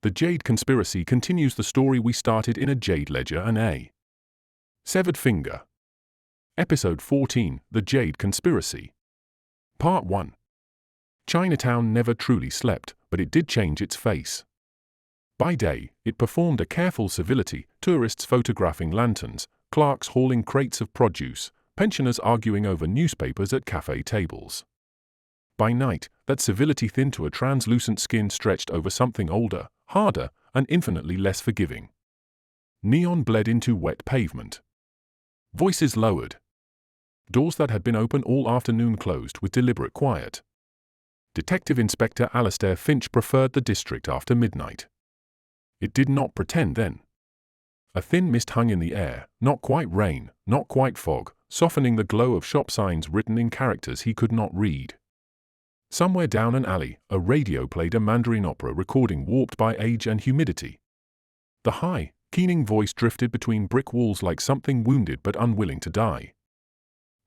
The Jade Conspiracy continues the story we started in A Jade Ledger and A Severed Finger. Episode 14, The Jade Conspiracy. Part 1. Chinatown never truly slept, but it did change its face. By day, it performed a careful civility, tourists photographing lanterns, clerks hauling crates of produce, pensioners arguing over newspapers at cafe tables. By night, that civility thinned to a translucent skin stretched over something older, harder, and infinitely less forgiving. Neon bled into wet pavement. Voices lowered. Doors that had been open all afternoon closed with deliberate quiet. Detective Inspector Alistair Finch preferred the district after midnight. It did not pretend then. A thin mist hung in the air, not quite rain, not quite fog, softening the glow of shop signs written in characters he could not read. Somewhere down an alley, a radio played a Mandarin opera recording warped by age and humidity. The high, keening voice drifted between brick walls like something wounded but unwilling to die.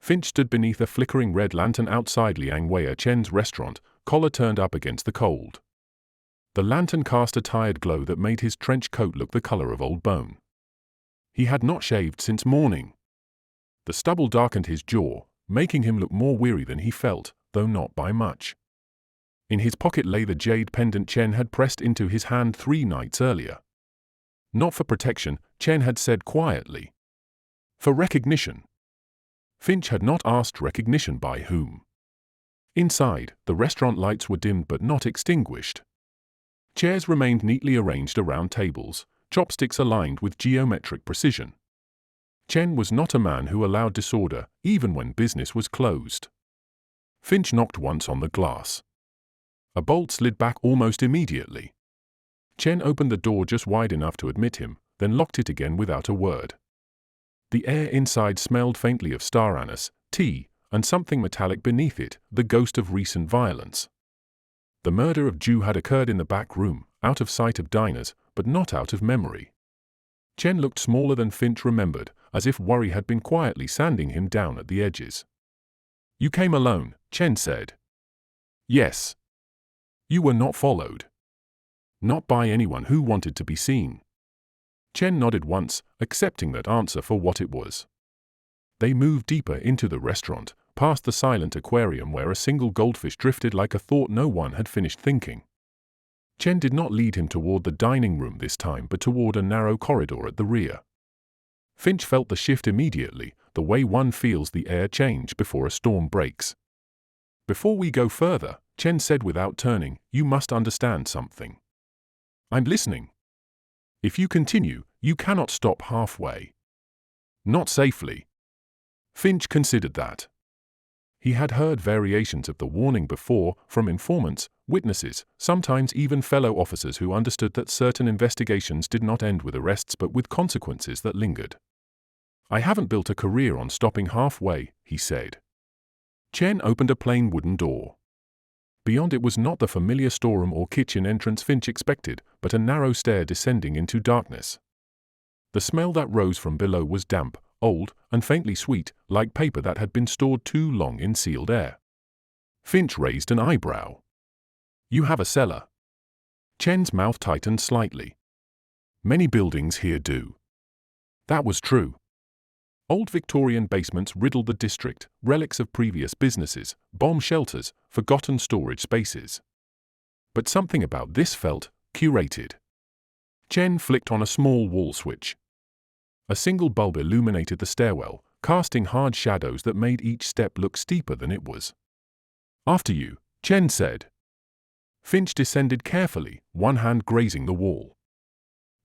Finch stood beneath a flickering red lantern outside Liang Wei Chen's restaurant, collar turned up against the cold. The lantern cast a tired glow that made his trench coat look the color of old bone. He had not shaved since morning. The stubble darkened his jaw, making him look more weary than he felt, though not by much. In his pocket lay the jade pendant Chen had pressed into his hand 3 nights earlier. Not for protection, Chen had said quietly. For recognition. Finch had not asked recognition by whom. Inside, the restaurant lights were dimmed but not extinguished. Chairs remained neatly arranged around tables, chopsticks aligned with geometric precision. Chen was not a man who allowed disorder, even when business was closed. Finch knocked once on the glass. A bolt slid back almost immediately. Chen opened the door just wide enough to admit him, then locked it again without a word. The air inside smelled faintly of star anise, tea, and something metallic beneath it, the ghost of recent violence. The murder of Ju had occurred in the back room, out of sight of diners, but not out of memory. Chen looked smaller than Finch remembered, as if worry had been quietly sanding him down at the edges. You came alone, Chen said. Yes. You were not followed. Not by anyone who wanted to be seen. Chen nodded once, accepting that answer for what it was. They moved deeper into the restaurant, past the silent aquarium where a single goldfish drifted like a thought no one had finished thinking. Chen did not lead him toward the dining room this time but toward a narrow corridor at the rear. Finch felt the shift immediately, the way one feels the air change before a storm breaks. Before we go further, Chen said without turning, you must understand something. I'm listening. If you continue, you cannot stop halfway. Not safely. Finch considered that. He had heard variations of the warning before, from informants, witnesses, sometimes even fellow officers who understood that certain investigations did not end with arrests but with consequences that lingered. I haven't built a career on stopping halfway, he said. Chen opened a plain wooden door. Beyond it was not the familiar storeroom or kitchen entrance Finch expected, but a narrow stair descending into darkness. The smell that rose from below was damp, old, and faintly sweet, like paper that had been stored too long in sealed air. Finch raised an eyebrow. You have a cellar. Chen's mouth tightened slightly. Many buildings here do. That was true. Old Victorian basements riddled the district, relics of previous businesses, bomb shelters, forgotten storage spaces. But something about this felt curated. Chen flicked on a small wall switch. A single bulb illuminated the stairwell, casting hard shadows that made each step look steeper than it was. After you, Chen said. Finch descended carefully, one hand grazing the wall.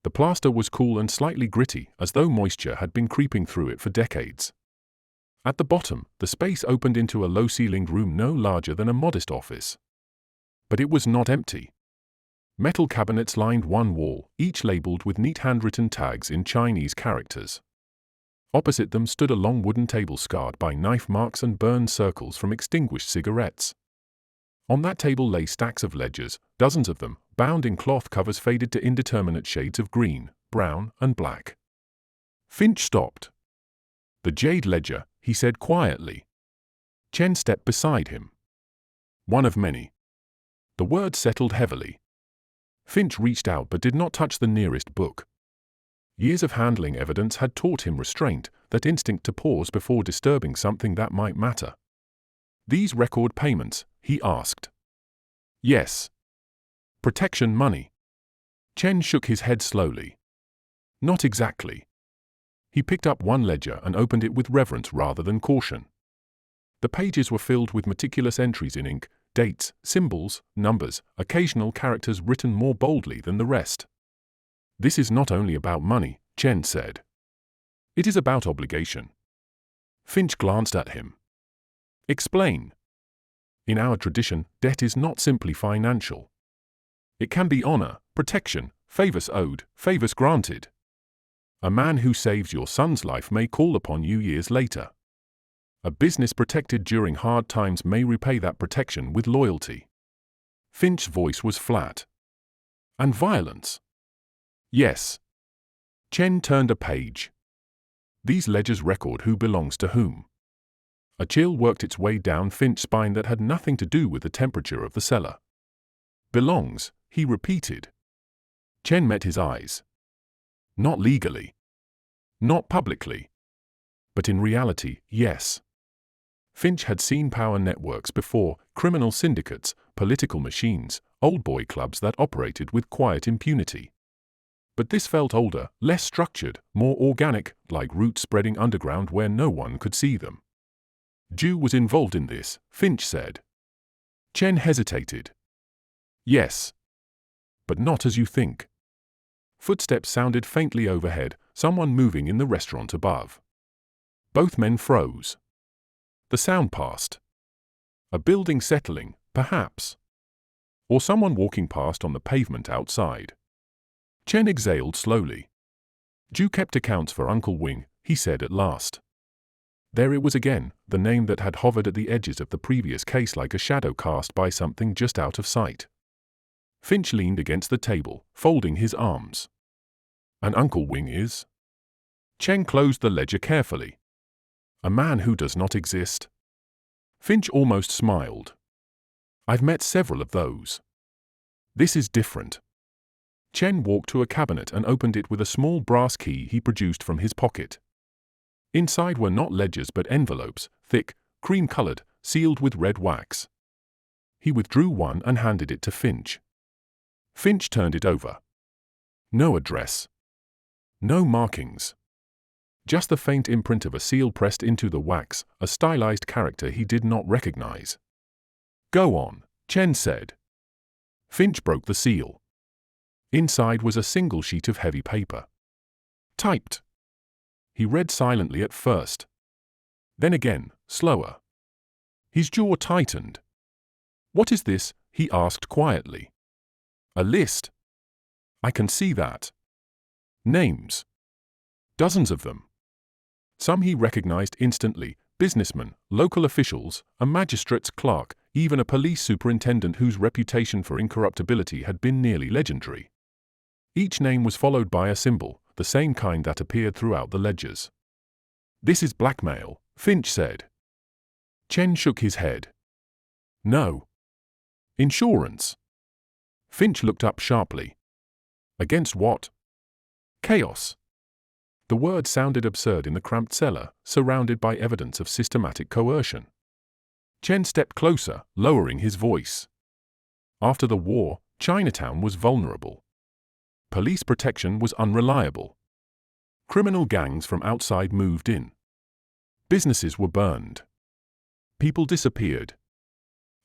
The plaster was cool and slightly gritty, as though moisture had been creeping through it for decades. At the bottom, the space opened into a low-ceilinged room no larger than a modest office. But it was not empty. Metal cabinets lined one wall, each labeled with neat handwritten tags in Chinese characters. Opposite them stood a long wooden table scarred by knife marks and burned circles from extinguished cigarettes. On that table lay stacks of ledgers, dozens of them, bound in cloth covers faded to indeterminate shades of green, brown, and black. Finch stopped. The Jade Ledger, he said quietly. Chen stepped beside him. One of many. The word settled heavily. Finch reached out but did not touch the nearest book. Years of handling evidence had taught him restraint, that instinct to pause before disturbing something that might matter. These record payments, he asked. Yes. Protection money. Chen shook his head slowly. Not exactly. He picked up one ledger and opened it with reverence rather than caution. The pages were filled with meticulous entries in ink, dates, symbols, numbers, occasional characters written more boldly than the rest. This is not only about money, Chen said. It is about obligation. Finch glanced at him. Explain. In our tradition, debt is not simply financial. It can be honor, protection, favors owed, favors granted. A man who saves your son's life may call upon you years later. A business protected during hard times may repay that protection with loyalty. Finch's voice was flat. And violence? Yes. Chen turned a page. These ledgers record who belongs to whom. A chill worked its way down Finch's spine that had nothing to do with the temperature of the cellar. Belongs, he repeated. Chen met his eyes. Not legally. Not publicly. But in reality, yes. Finch had seen power networks before, criminal syndicates, political machines, old boy clubs that operated with quiet impunity. But this felt older, less structured, more organic, like roots spreading underground where no one could see them. Ju was involved in this, Finch said. Chen hesitated. Yes. But not as you think. Footsteps sounded faintly overhead, someone moving in the restaurant above. Both men froze. The sound passed. A building settling, perhaps. Or someone walking past on the pavement outside. Chen exhaled slowly. Ju kept accounts for Uncle Wing, he said at last. There it was again, the name that had hovered at the edges of the previous case like a shadow cast by something just out of sight. Finch leaned against the table, folding his arms. And Uncle Wing is? Chen closed the ledger carefully. A man who does not exist. Finch almost smiled. I've met several of those. This is different. Chen walked to a cabinet and opened it with a small brass key he produced from his pocket. Inside were not ledgers but envelopes, thick, cream-colored, sealed with red wax. He withdrew one and handed it to Finch. Finch turned it over. No address. No markings. Just the faint imprint of a seal pressed into the wax, a stylized character he did not recognize. Go on, Chen said. Finch broke the seal. Inside was a single sheet of heavy paper. Typed. He read silently at first. Then again, slower. His jaw tightened. What is this? He asked quietly. A list. I can see that. Names. Dozens of them. Some he recognized instantly, businessmen, local officials, a magistrate's clerk, even a police superintendent whose reputation for incorruptibility had been nearly legendary. Each name was followed by a symbol, the same kind that appeared throughout the ledgers. This is blackmail, Finch said. Chen shook his head. No. Insurance. Finch looked up sharply. Against what? Chaos. The word sounded absurd in the cramped cellar, surrounded by evidence of systematic coercion. Chen stepped closer, lowering his voice. After the war, Chinatown was vulnerable. Police protection was unreliable. Criminal gangs from outside moved in. Businesses were burned. People disappeared.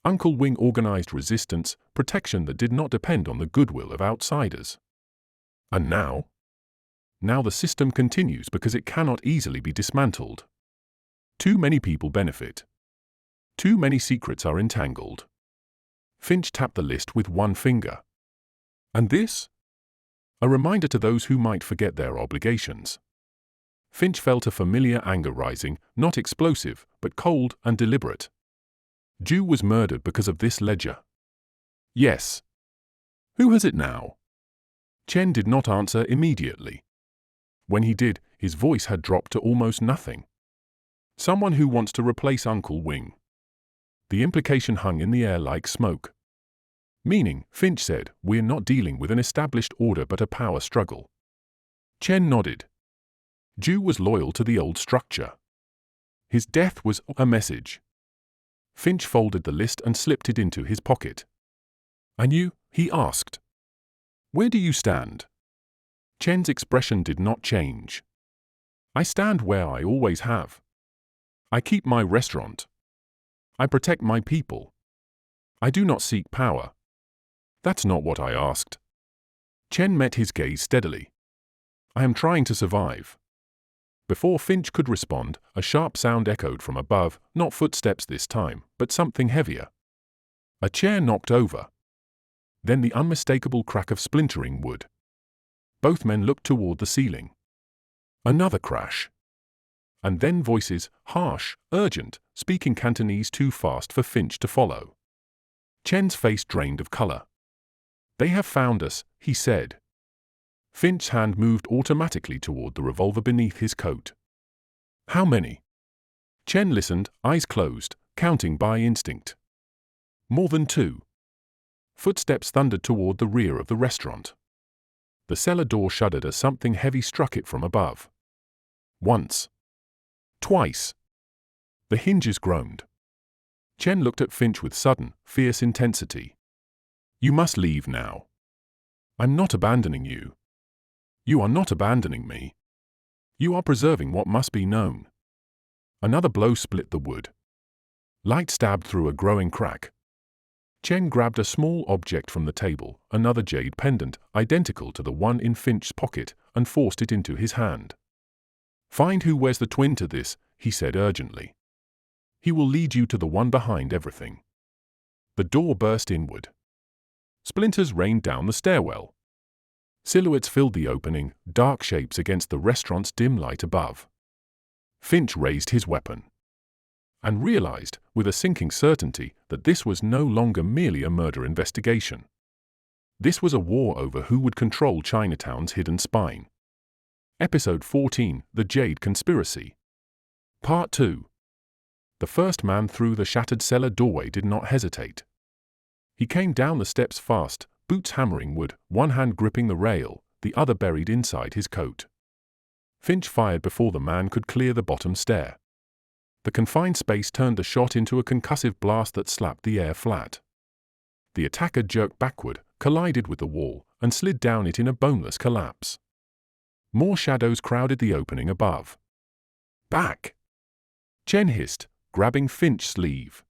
Uncle Wing organized resistance, protection that did not depend on the goodwill of outsiders. And now? Now the system continues because it cannot easily be dismantled. Too many people benefit. Too many secrets are entangled. Finch tapped the list with one finger. And this? A reminder to those who might forget their obligations. Finch felt a familiar anger rising, not explosive, but cold and deliberate. Ju was murdered because of this ledger. Yes. Who has it now? Chen did not answer immediately. When he did, his voice had dropped to almost nothing. Someone who wants to replace Uncle Wing. The implication hung in the air like smoke. Meaning, Finch said, we're not dealing with an established order but a power struggle. Chen nodded. Ju was loyal to the old structure. His death was a message. Finch folded the list and slipped it into his pocket. And you? He asked. Where do you stand? Chen's expression did not change. I stand where I always have. I keep my restaurant. I protect my people. I do not seek power. That's not what I asked. Chen met his gaze steadily. I am trying to survive. Before Finch could respond, a sharp sound echoed from above, not footsteps this time, but something heavier. A chair knocked over. Then the unmistakable crack of splintering wood. Both men looked toward the ceiling. Another crash. And then voices, harsh, urgent, speaking Cantonese too fast for Finch to follow. Chen's face drained of color. They have found us, he said. Finch's hand moved automatically toward the revolver beneath his coat. How many? Chen listened, eyes closed, counting by instinct. More than 2. Footsteps thundered toward the rear of the restaurant. The cellar door shuddered as something heavy struck it from above. Once. Twice. The hinges groaned. Chen looked at Finch with sudden, fierce intensity. You must leave now. I'm not abandoning you. You are not abandoning me. You are preserving what must be known. Another blow split the wood. Light stabbed through a growing crack. Chen grabbed a small object from the table, another jade pendant, identical to the one in Finch's pocket, and forced it into his hand. Find who wears the twin to this, he said urgently. He will lead you to the one behind everything. The door burst inward. Splinters rained down the stairwell. Silhouettes filled the opening, dark shapes against the restaurant's dim light above. Finch raised his weapon. And realized, with a sinking certainty, that this was no longer merely a murder investigation. This was a war over who would control Chinatown's hidden spine. Episode 14, The Jade Conspiracy. Part 2. The first man through the shattered cellar doorway did not hesitate. He came down the steps fast, boots hammering wood, one hand gripping the rail, the other buried inside his coat. Finch fired before the man could clear the bottom stair. The confined space turned the shot into a concussive blast that slapped the air flat. The attacker jerked backward, collided with the wall, and slid down it in a boneless collapse. More shadows crowded the opening above. Back! Chen hissed, grabbing Finch's sleeve.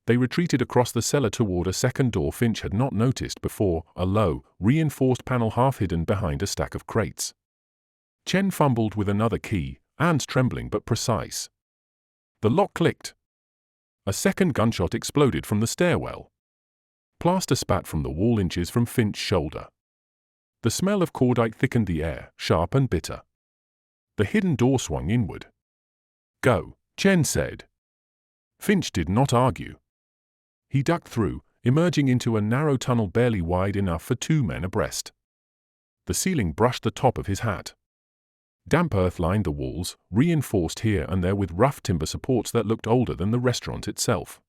They retreated across the cellar toward a second door Finch had not noticed before, a low, reinforced panel half hidden behind a stack of crates. Chen fumbled with another key, hands trembling but precise. The lock clicked. A second gunshot exploded from the stairwell. Plaster spat from the wall inches from Finch's shoulder. The smell of cordite thickened the air, sharp and bitter. The hidden door swung inward. Go, Chen said. Finch did not argue. He ducked through, emerging into a narrow tunnel barely wide enough for 2 men abreast. The ceiling brushed the top of his hat. Damp earth lined the walls, reinforced here and there with rough timber supports that looked older than the restaurant itself.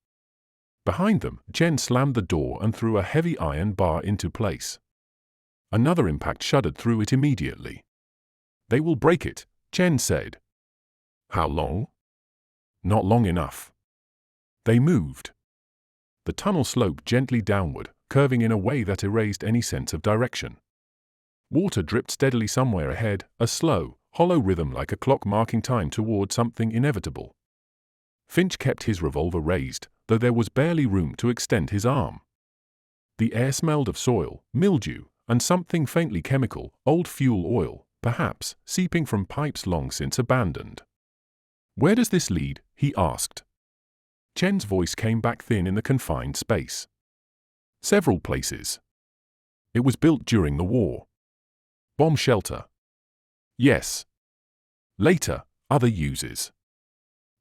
Behind them, Chen slammed the door and threw a heavy iron bar into place. Another impact shuddered through it immediately. They will break it, Chen said. How long? Not long enough. They moved. The tunnel sloped gently downward, curving in a way that erased any sense of direction. Water dripped steadily somewhere ahead, a slow, hollow rhythm like a clock marking time toward something inevitable. Finch kept his revolver raised, though there was barely room to extend his arm. The air smelled of soil, mildew, and something faintly chemical, old fuel oil, perhaps, seeping from pipes long since abandoned. Where does this lead? He asked. Chen's voice came back thin in the confined space. Several places. It was built during the war. Bomb shelter. Yes. Later, other uses.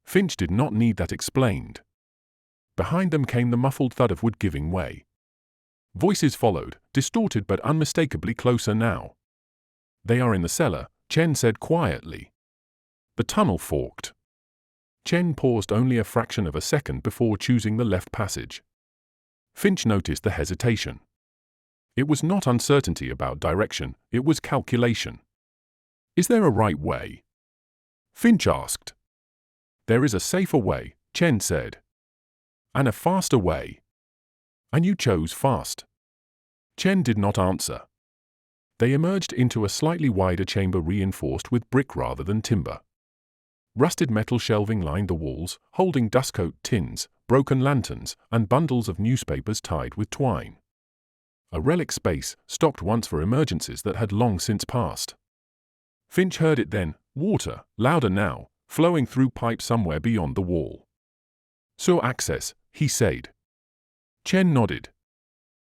Finch did not need that explained. Behind them came the muffled thud of wood giving way. Voices followed, distorted but unmistakably closer now. They are in the cellar, Chen said quietly. The tunnel forked. Chen paused only a fraction of a second before choosing the left passage. Finch noticed the hesitation. It was not uncertainty about direction, it was calculation. Is there a right way? Finch asked. There is a safer way, Chen said. And a faster way. And you chose fast. Chen did not answer. They emerged into a slightly wider chamber reinforced with brick rather than timber. Rusted metal shelving lined the walls, holding dustcoat tins, broken lanterns, and bundles of newspapers tied with twine. A relic space, stocked once for emergencies that had long since passed. Finch heard it then, water, louder now, flowing through pipes somewhere beyond the wall. "So access," he said. Chen nodded.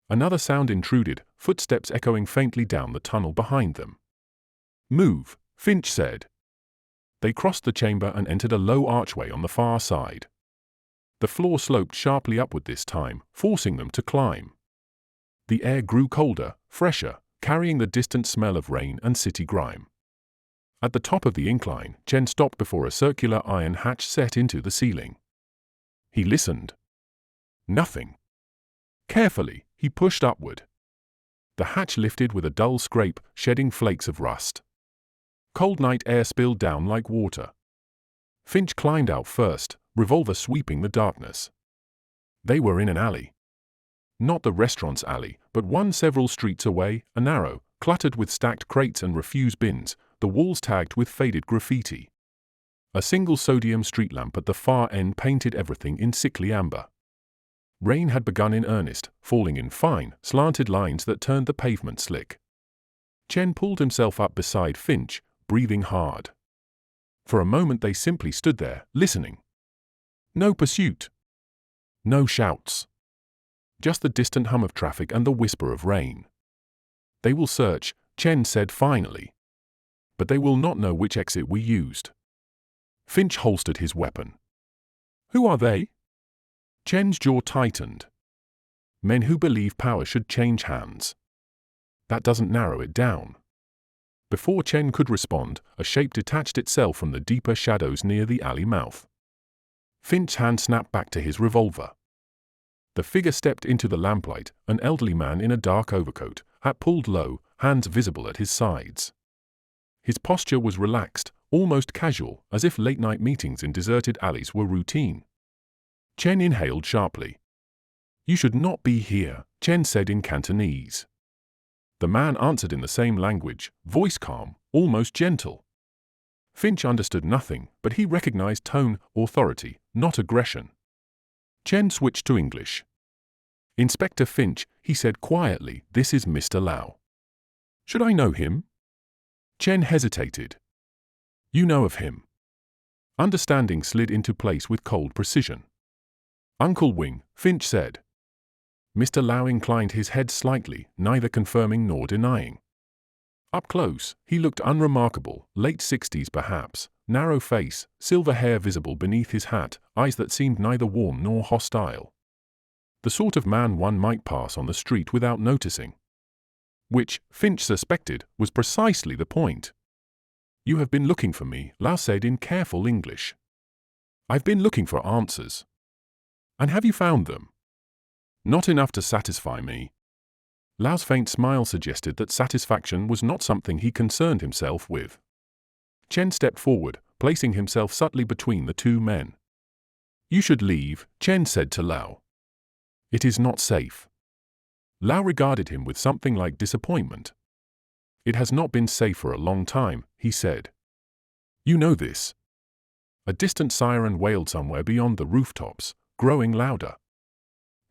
Another sound intruded, footsteps echoing faintly down the tunnel behind them. "Move," Finch said. They crossed the chamber and entered a low archway on the far side. The floor sloped sharply upward this time, forcing them to climb. The air grew colder, fresher, carrying the distant smell of rain and city grime. At the top of the incline, Chen stopped before a circular iron hatch set into the ceiling. He listened. Nothing. Carefully, he pushed upward. The hatch lifted with a dull scrape, shedding flakes of rust. Cold night air spilled down like water. Finch climbed out first, revolver sweeping the darkness. They were in an alley. Not the restaurant's alley, but one several streets away, a narrow, cluttered with stacked crates and refuse bins, the walls tagged with faded graffiti. A single sodium street lamp at the far end painted everything in sickly amber. Rain had begun in earnest, falling in fine, slanted lines that turned the pavement slick. Chen pulled himself up beside Finch, breathing hard. For a moment they simply stood there, listening. No pursuit. No shouts. Just the distant hum of traffic and the whisper of rain. They will search, Chen said finally. But they will not know which exit we used. Finch holstered his weapon. Who are they? Chen's jaw tightened. Men who believe power should change hands. That doesn't narrow it down. Before Chen could respond, a shape detached itself from the deeper shadows near the alley mouth. Finch's hand snapped back to his revolver. The figure stepped into the lamplight, an elderly man in a dark overcoat, hat pulled low, hands visible at his sides. His posture was relaxed, almost casual, as if late-night meetings in deserted alleys were routine. Chen inhaled sharply. You should not be here, Chen said in Cantonese. The man answered in the same language, voice calm, almost gentle. Finch understood nothing, but he recognized tone, authority, not aggression. Chen switched to English. Inspector Finch, he said quietly, this is Mr. Lau. Should I know him? Chen hesitated. You know of him. Understanding slid into place with cold precision. Uncle Wing, Finch said. Mr. Lau inclined his head slightly, neither confirming nor denying. Up close, he looked unremarkable, late 60s perhaps, narrow face, silver hair visible beneath his hat, eyes that seemed neither warm nor hostile. The sort of man one might pass on the street without noticing. Which, Finch suspected, was precisely the point. You have been looking for me, Lau said in careful English. I've been looking for answers. And have you found them? Not enough to satisfy me. Lau's faint smile suggested that satisfaction was not something he concerned himself with. Chen stepped forward, placing himself subtly between the two men. You should leave, Chen said to Lau. It is not safe. Lau regarded him with something like disappointment. It has not been safe for a long time, he said. You know this. A distant siren wailed somewhere beyond the rooftops, growing louder.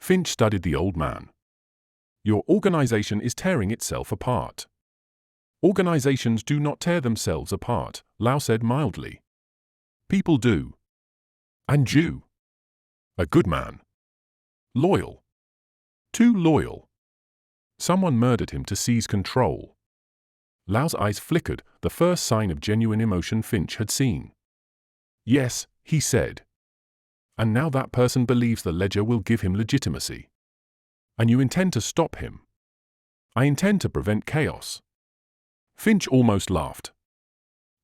Finch studied the old man. Your organization is tearing itself apart. Organizations do not tear themselves apart, Lau said mildly. People do. And you. A good man. Loyal. Too loyal. Someone murdered him to seize control. Lau's eyes flickered, the first sign of genuine emotion Finch had seen. Yes, he said. And now that person believes the ledger will give him legitimacy. And you intend to stop him. I intend to prevent chaos. Finch almost laughed.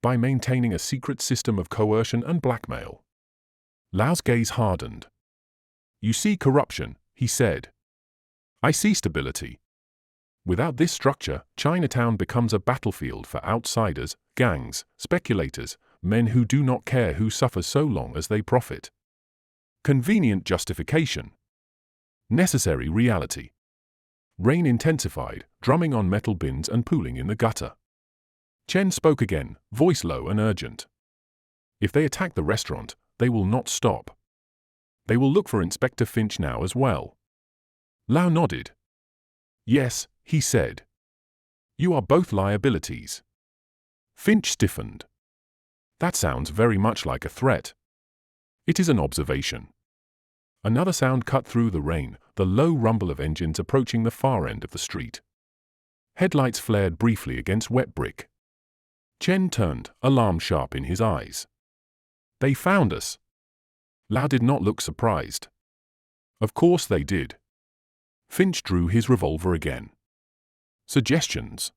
By maintaining a secret system of coercion and blackmail. Lau's gaze hardened. You see corruption, he said. I see stability. Without this structure, Chinatown becomes a battlefield for outsiders, gangs, speculators, men who do not care who suffers so long as they profit. Convenient justification. Necessary reality. Rain intensified, drumming on metal bins and pooling in the gutter. Chen spoke again, voice low and urgent. If they attack the restaurant, they will not stop. They will look for Inspector Finch now as well. Lau nodded. Yes, he said. You are both liabilities. Finch stiffened. That sounds very much like a threat. It is an observation. Another sound cut through the rain, the low rumble of engines approaching the far end of the street. Headlights flared briefly against wet brick. Chen turned, alarm sharp in his eyes. They found us. Lau did not look surprised. Of course they did. Finch drew his revolver again. Suggestions.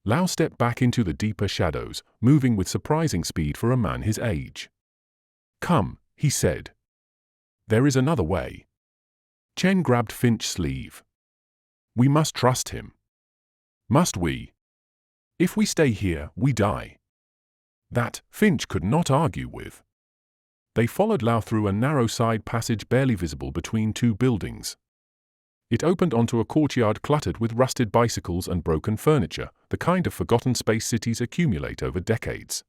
Lau stepped back into the deeper shadows, moving with surprising speed for a man his age. Come, he said. There is another way. Chen grabbed Finch's sleeve. We must trust him. Must we? If we stay here, we die. That, Finch could not argue with. They followed Lau through a narrow side passage barely visible between two buildings. It opened onto a courtyard cluttered with rusted bicycles and broken furniture, the kind of forgotten space cities accumulate over decades.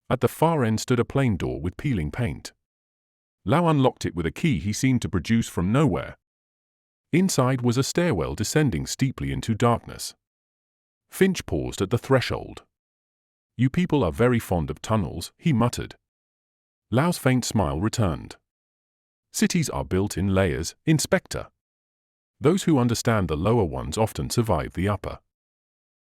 At the far end stood a plain door with peeling paint. Lau unlocked it with a key he seemed to produce from nowhere. Inside was a stairwell descending steeply into darkness. Finch paused at the threshold. You people are very fond of tunnels, he muttered. Lau's faint smile returned. Cities are built in layers, Inspector. Those who understand the lower ones often survive the upper.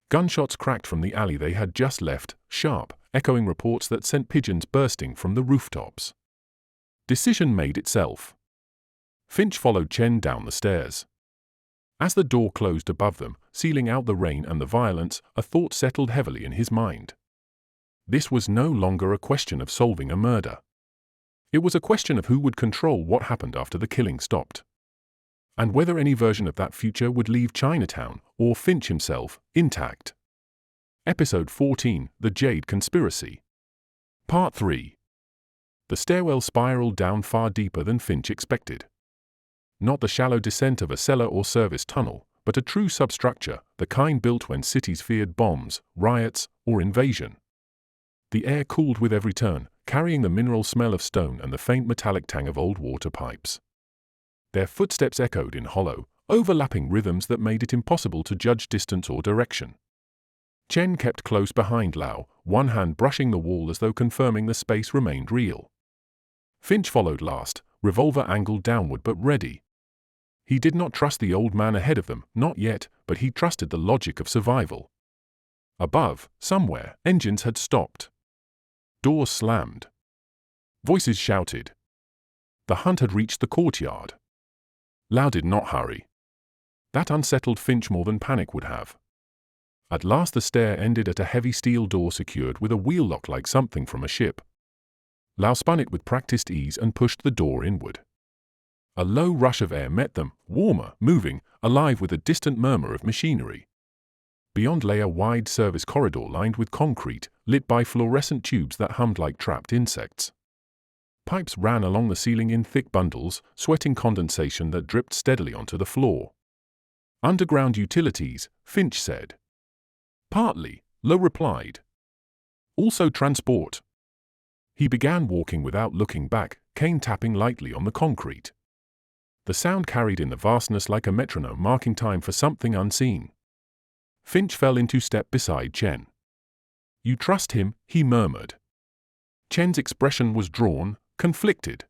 Gunshots cracked from the alley they had just left, sharp, echoing reports that sent pigeons bursting from the rooftops. Decision made itself. Finch followed Chen down the stairs. As the door closed above them, sealing out the rain and the violence, a thought settled heavily in his mind. This was no longer a question of solving a murder. It was a question of who would control what happened after the killing stopped. And whether any version of that future would leave Chinatown, or Finch himself, intact. Episode 14, The Jade Conspiracy. Part 3. The stairwell spiraled down far deeper than Finch expected. Not the shallow descent of a cellar or service tunnel, but a true substructure, the kind built when cities feared bombs, riots, or invasion. The air cooled with every turn, carrying the mineral smell of stone and the faint metallic tang of old water pipes. Their footsteps echoed in hollow, overlapping rhythms that made it impossible to judge distance or direction. Chen kept close behind Lau, one hand brushing the wall as though confirming the space remained real. Finch followed last, revolver angled downward but ready. He did not trust the old man ahead of them, not yet, but he trusted the logic of survival. Above, somewhere, engines had stopped. Doors slammed. Voices shouted. The hunt had reached the courtyard. Lau did not hurry. That unsettled Finch more than panic would have. At last the stair ended at a heavy steel door secured with a wheel lock like something from a ship. Lau spun it with practiced ease and pushed the door inward. A low rush of air met them, warmer, moving, alive with a distant murmur of machinery. Beyond lay a wide service corridor lined with concrete, lit by fluorescent tubes that hummed like trapped insects. Pipes ran along the ceiling in thick bundles, sweating condensation that dripped steadily onto the floor. Underground utilities, Finch said. Partly, Lau replied. Also transport. He began walking without looking back, cane tapping lightly on the concrete. The sound carried in the vastness like a metronome marking time for something unseen. Finch fell into step beside Chen. You trust him, he murmured. Chen's expression was drawn, conflicted.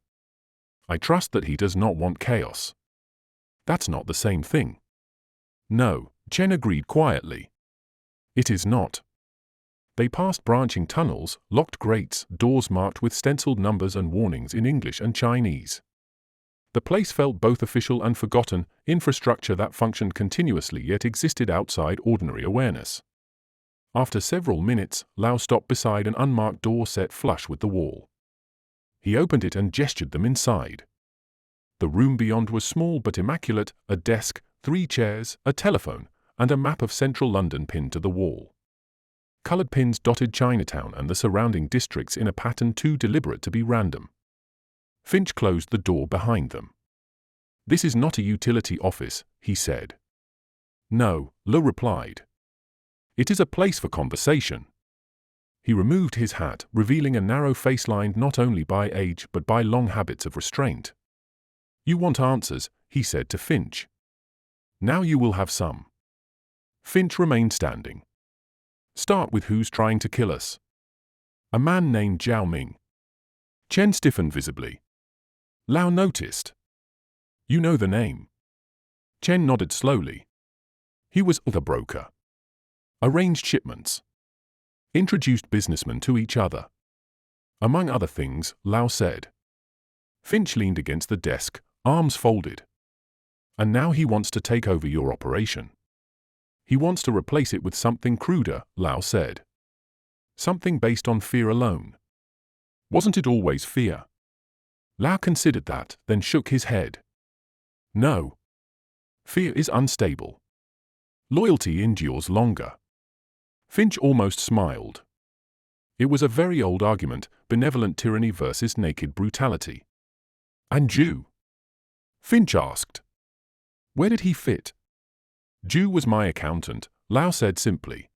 I trust that he does not want chaos. That's not the same thing. No, Chen agreed quietly. It is not. They passed branching tunnels, locked grates, doors marked with stenciled numbers and warnings in English and Chinese. The place felt both official and forgotten, infrastructure that functioned continuously yet existed outside ordinary awareness. After several minutes, Lau stopped beside an unmarked door set flush with the wall. He opened it and gestured them inside. The room beyond was small but immaculate, a desk, 3 chairs, a telephone, and a map of central London pinned to the wall. Coloured pins dotted Chinatown and the surrounding districts in a pattern too deliberate to be random. Finch closed the door behind them. "This is not a utility office," he said. "No," Lo replied. "It is a place for conversation." He removed his hat, revealing a narrow face lined not only by age but by long habits of restraint. "You want answers," he said to Finch. "Now you will have some." Finch remained standing. "Start with who's trying to kill us." "A man named Zhao Ming." Chen stiffened visibly. Lao noticed. "You know the name?" Chen nodded slowly. "He was the broker. Arranged shipments. Introduced businessmen to each other. Among other things," Lao said. Finch leaned against the desk, arms folded. "And now he wants to take over your operation. He wants to replace it with something cruder," Lao said. "Something based on fear alone." "Wasn't it always fear?" Lao considered that, then shook his head. "No. Fear is unstable. Loyalty endures longer." Finch almost smiled. It was a very old argument, benevolent tyranny versus naked brutality. "And Zhu?" Finch asked. "Where did he fit?" "Zhu was my accountant," Lao said simply.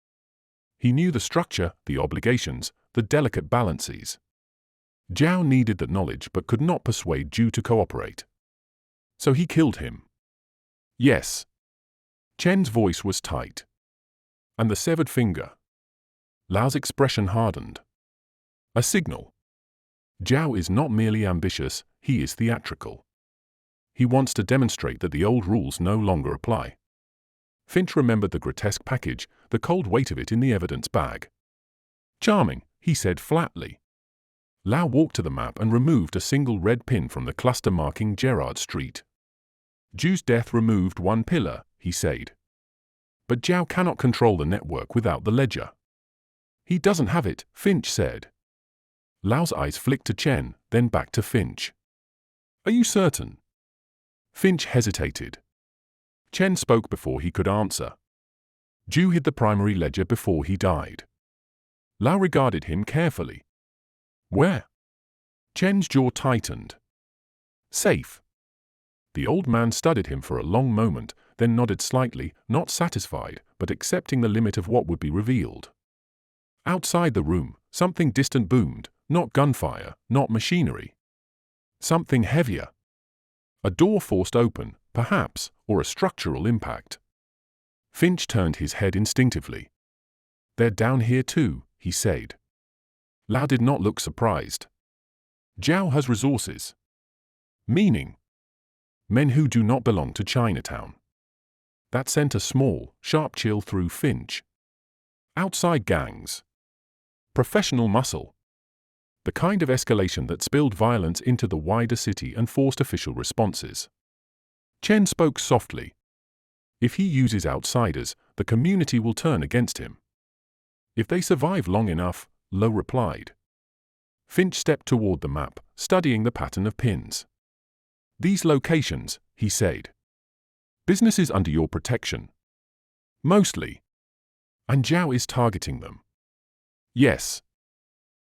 He knew the structure, the obligations, the delicate balances. Zhao needed that knowledge but could not persuade Zhu to cooperate. "So he killed him?" "Yes." Chen's voice was tight. "And the severed finger?" Lao's expression hardened. "A signal." Zhao is not merely ambitious, he is theatrical. He wants to demonstrate that the old rules no longer apply. Finch remembered the grotesque package, the cold weight of it in the evidence bag. "Charming," he said flatly. Lao walked to the map and removed a single red pin from the cluster marking Gerrard Street. "Zhu's death removed one pillar," he said. "But Zhao cannot control the network without the ledger." "He doesn't have it," Finch said. Lao's eyes flicked to Chen, then back to Finch. "Are you certain?" Finch hesitated. Chen spoke before he could answer. "Zhu hid the primary ledger before he died." Lao regarded him carefully. "Where?" Chen's jaw tightened. "Safe." The old man studied him for a long moment, then nodded slightly, not satisfied, but accepting the limit of what would be revealed. Outside the room, something distant boomed, not gunfire, not machinery. Something heavier. A door forced open, perhaps, or a structural impact. Finch turned his head instinctively. "They're down here too," he said. Lao did not look surprised. "Zhao has resources." "Meaning?" "Men who do not belong to Chinatown." That sent a small, sharp chill through Finch. Outside gangs. Professional muscle. The kind of escalation that spilled violence into the wider city and forced official responses. Chen spoke softly. "If he uses outsiders, the community will turn against him." "If they survive long enough," Lo replied. Finch stepped toward the map, studying the pattern of pins. "These locations," he said. "Businesses under your protection?" "Mostly." "And Zhao is targeting them?" "Yes."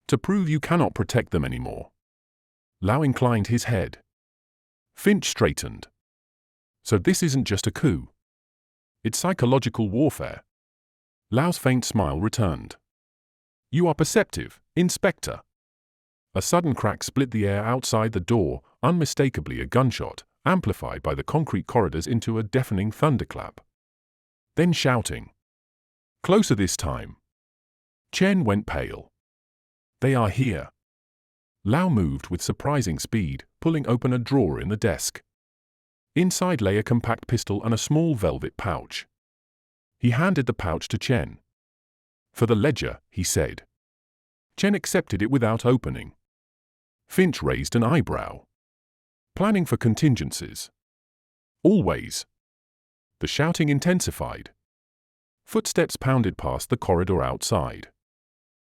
"To prove you cannot protect them anymore." Lao inclined his head. Finch straightened. "So this isn't just a coup. It's psychological warfare." Lao's faint smile returned. "You are perceptive, Inspector." A sudden crack split the air outside the door, unmistakably a gunshot, amplified by the concrete corridors into a deafening thunderclap. Then shouting. "Closer this time." Chen went pale. "They are here." Lao moved with surprising speed, pulling open a drawer in the desk. Inside lay a compact pistol and a small velvet pouch. He handed the pouch to Chen. "For the ledger," he said. Chen accepted it without opening. Finch raised an eyebrow. "Planning for contingencies?" "Always." The shouting intensified. Footsteps pounded past the corridor outside.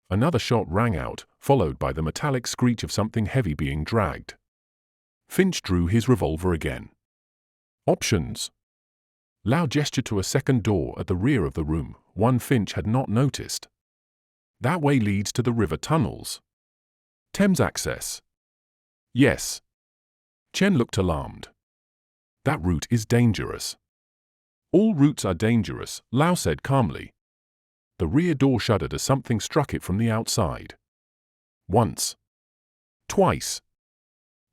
Another shot rang out, followed by the metallic screech of something heavy being dragged. Finch drew his revolver again. "Options?" Liang gestured to a second door at the rear of the room, one Finch had not noticed. That way leads to the river tunnels. Thames access. Yes. Chen looked alarmed. That route is dangerous. All routes are dangerous, Liang said calmly. The rear door shuddered as something struck it from the outside. Once. Twice.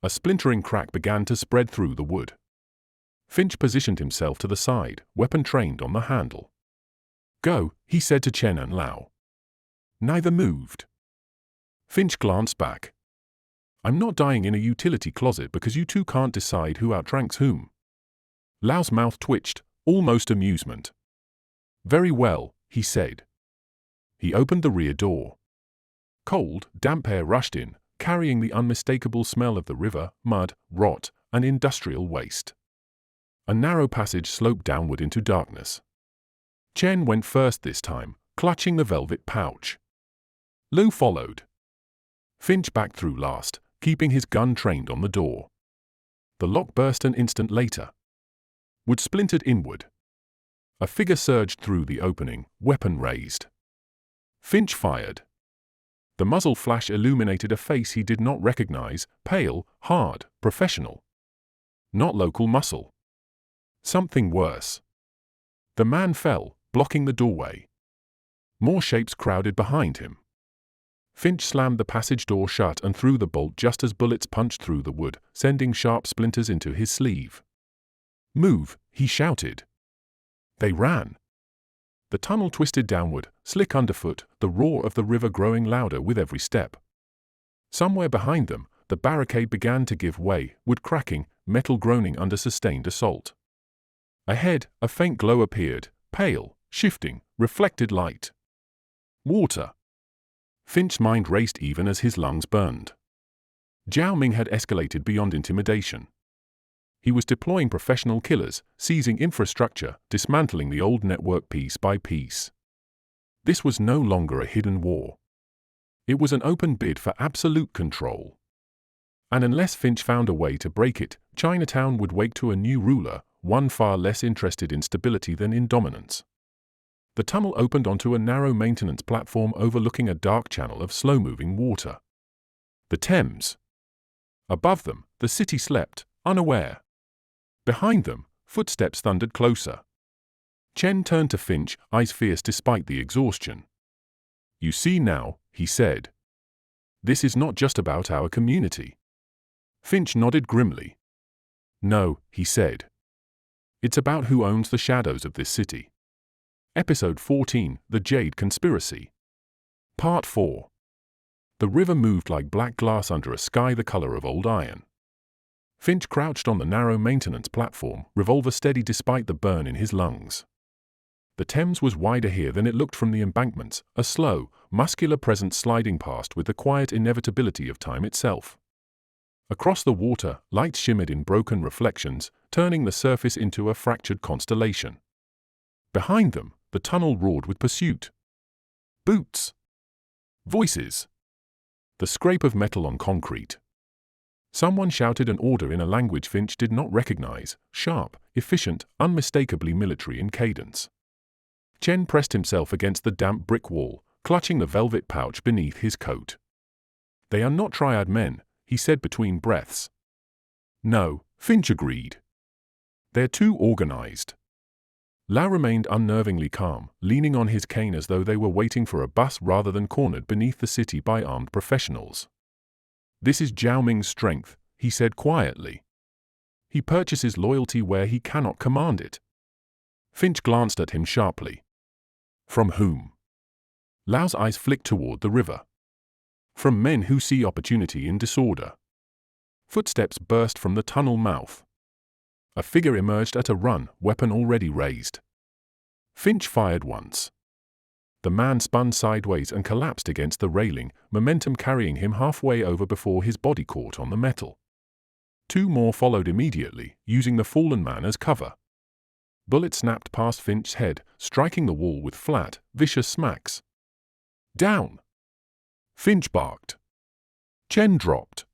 A splintering crack began to spread through the wood. Finch positioned himself to the side, weapon trained on the handle. Go, he said to Chen and Liang. Neither moved. Finch glanced back. I'm not dying in a utility closet because you two can't decide who outranks whom. Liang's mouth twitched, almost amusement. Very well, he said. He opened the rear door. Cold, damp air rushed in, carrying the unmistakable smell of the river, mud, rot, and industrial waste. A narrow passage sloped downward into darkness. Chen went first this time, clutching the velvet pouch. Liu followed. Finch backed through last, keeping his gun trained on the door. The lock burst an instant later. Wood splintered inward. A figure surged through the opening, weapon raised. Finch fired. The muzzle flash illuminated a face he did not recognize, pale, hard, professional. Not local muscle. Something worse. The man fell, blocking the doorway. More shapes crowded behind him. Finch slammed the passage door shut and threw the bolt just as bullets punched through the wood, sending sharp splinters into his sleeve. Move, he shouted. They ran. The tunnel twisted downward, slick underfoot, the roar of the river growing louder with every step. Somewhere behind them, the barricade began to give way, wood cracking, metal groaning under sustained assault. Ahead, a faint glow appeared, pale, shifting, reflected light. Water. Finch's mind raced even as his lungs burned. Zhao Ming had escalated beyond intimidation. He was deploying professional killers, seizing infrastructure, dismantling the old network piece by piece. This was no longer a hidden war. It was an open bid for absolute control. And unless Finch found a way to break it, Chinatown would wake to a new ruler, one far less interested in stability than in dominance. The tunnel opened onto a narrow maintenance platform overlooking a dark channel of slow-moving water. The Thames. Above them, the city slept, unaware. Behind them, footsteps thundered closer. Chen turned to Finch, eyes fierce despite the exhaustion. You see now, he said. This is not just about our community. Finch nodded grimly. No, he said. It's about who owns the shadows of this city. Episode 14, The Jade Conspiracy. Part 4. The river moved like black glass under a sky the color of old iron. Finch crouched on the narrow maintenance platform, revolver steady despite the burn in his lungs. The Thames was wider here than it looked from the embankments, a slow, muscular presence sliding past with the quiet inevitability of time itself. Across the water, lights shimmered in broken reflections, turning the surface into a fractured constellation. Behind them, the tunnel roared with pursuit. Boots. Voices. The scrape of metal on concrete. Someone shouted an order in a language Finch did not recognize, sharp, efficient, unmistakably military in cadence. Chen pressed himself against the damp brick wall, clutching the velvet pouch beneath his coat. They are not triad men, he said between breaths. No, Finch agreed. They're too organized. Liang remained unnervingly calm, leaning on his cane as though they were waiting for a bus rather than cornered beneath the city by armed professionals. This is Zhao Ming's strength, he said quietly. He purchases loyalty where he cannot command it. Finch glanced at him sharply. From whom? Liang's eyes flicked toward the river. From men who see opportunity in disorder. Footsteps burst from the tunnel mouth. A figure emerged at a run, weapon already raised. Finch fired once. The man spun sideways and collapsed against the railing, momentum carrying him halfway over before his body caught on the metal. Two more followed immediately, using the fallen man as cover. Bullets snapped past Finch's head, striking the wall with flat, vicious smacks. Down! Finch barked. Chen dropped.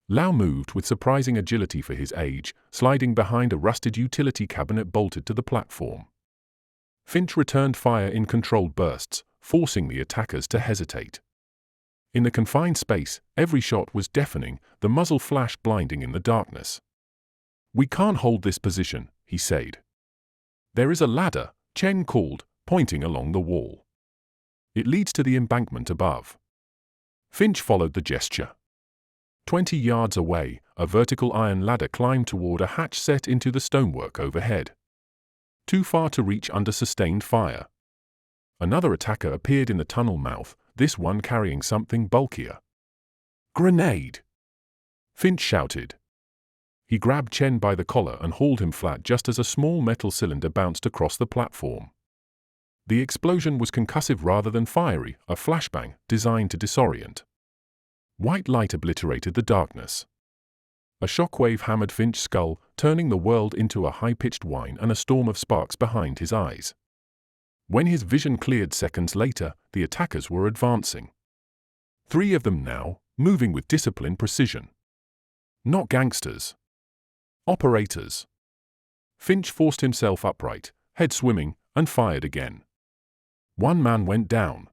Liang moved with surprising agility for his age, sliding behind a rusted utility cabinet bolted to the platform. Finch returned fire in controlled bursts, forcing the attackers to hesitate. In the confined space, every shot was deafening, the muzzle flash blinding in the darkness. "We can't hold this position," he said. "There is a ladder," Chen called, pointing along the wall. "It leads to the embankment above." Finch followed the gesture. 20 yards away, a vertical iron ladder climbed toward a hatch set into the stonework overhead. Too far to reach under sustained fire. Another attacker appeared in the tunnel mouth, this one carrying something bulkier. "Grenade!" Finch shouted. He grabbed Chen by the collar and hauled him flat just as a small metal cylinder bounced across the platform. The explosion was concussive rather than fiery, a flashbang designed to disorient. White light obliterated the darkness. A shockwave hammered Finch's skull, turning the world into a high-pitched whine and a storm of sparks behind his eyes. When his vision cleared seconds later, the attackers were advancing. 3 of them now, moving with disciplined precision. Not gangsters. Operators. Finch forced himself upright, head swimming, and fired again. 1 man went down.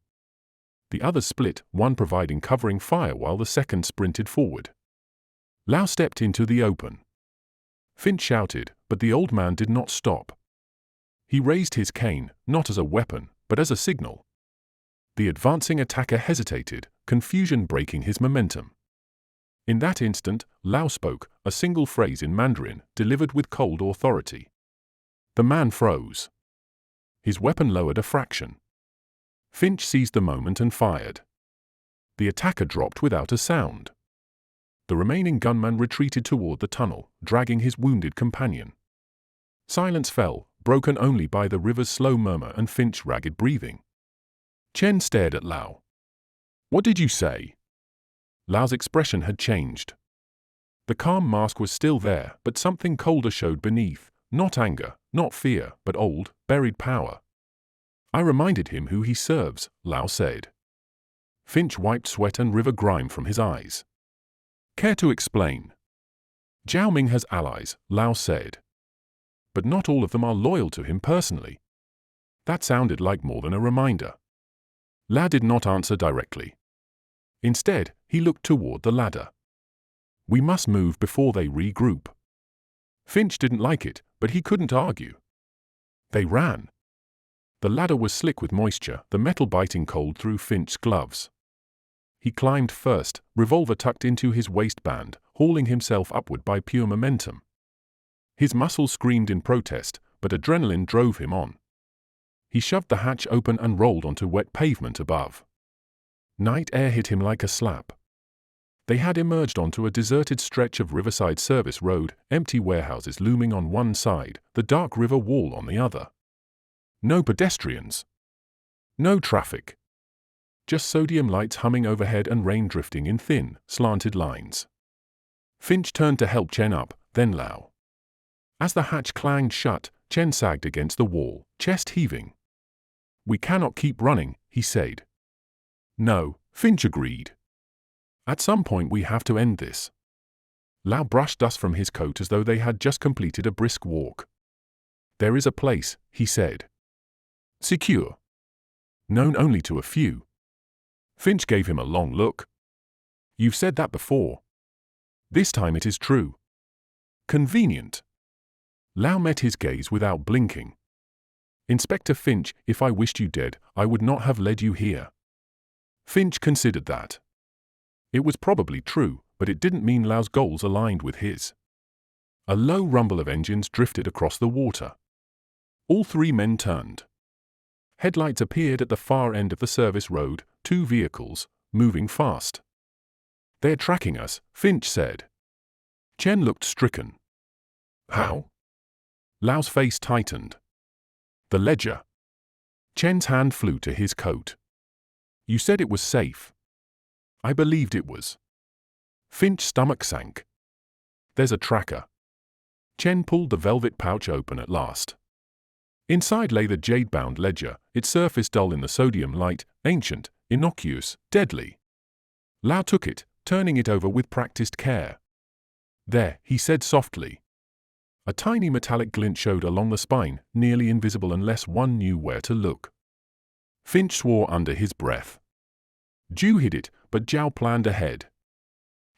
The others split, one providing covering fire while the second sprinted forward. Lau stepped into the open. Finch shouted, but the old man did not stop. He raised his cane, not as a weapon, but as a signal. The advancing attacker hesitated, confusion breaking his momentum. In that instant, Lau spoke, a single phrase in Mandarin, delivered with cold authority. The man froze. His weapon lowered a fraction. Finch seized the moment and fired. The attacker dropped without a sound. The remaining gunman retreated toward the tunnel, dragging his wounded companion. Silence fell, broken only by the river's slow murmur and Finch's ragged breathing. Chen stared at Lau. "What did you say?" Lau's expression had changed. The calm mask was still there, but something colder showed beneath, not anger, not fear, but old, buried power. "I reminded him who he serves," Lau said. Finch wiped sweat and river grime from his eyes. "Care to explain?" "Zhao Ming has allies," Lau said. "But not all of them are loyal to him personally." That sounded like more than a reminder. Lau did not answer directly. Instead, he looked toward the ladder. "We must move before they regroup." Finch didn't like it, but he couldn't argue. They ran. The ladder was slick with moisture, the metal biting cold through Finch's gloves. He climbed first, revolver tucked into his waistband, hauling himself upward by pure momentum. His muscles screamed in protest, but adrenaline drove him on. He shoved the hatch open and rolled onto wet pavement above. Night air hit him like a slap. They had emerged onto a deserted stretch of Riverside Service Road, empty warehouses looming on one side, the dark river wall on the other. No pedestrians. No traffic. Just sodium lights humming overhead and rain drifting in thin, slanted lines. Finch turned to help Chen up, then Lau. As the hatch clanged shut, Chen sagged against the wall, chest heaving. "We cannot keep running," he said. "No," Finch agreed. "At some point we have to end this." Lau brushed dust from his coat as though they had just completed a brisk walk. "There is a place," he said. "Secure. Known only to a few." Finch gave him a long look. "You've said that before. This time it is true." "Convenient." Lau met his gaze without blinking. "Inspector Finch, if I wished you dead, I would not have led you here." Finch considered that. It was probably true, but it didn't mean Lau's goals aligned with his. A low rumble of engines drifted across the water. All 3 men turned. Headlights appeared at the far end of the service road, 2 vehicles, moving fast. "They're tracking us," Finch said. Chen looked stricken. "How?" Lau's face tightened. "The ledger." Chen's hand flew to his coat. "You said it was safe." "I believed it was." Finch's stomach sank. "There's a tracker." Chen pulled the velvet pouch open at last. Inside lay the jade-bound ledger, its surface dull in the sodium light, ancient, innocuous, deadly. Lau took it, turning it over with practiced care. "There," he said softly. A tiny metallic glint showed along the spine, nearly invisible unless one knew where to look. Finch swore under his breath. Ju hid it, but Zhao planned ahead.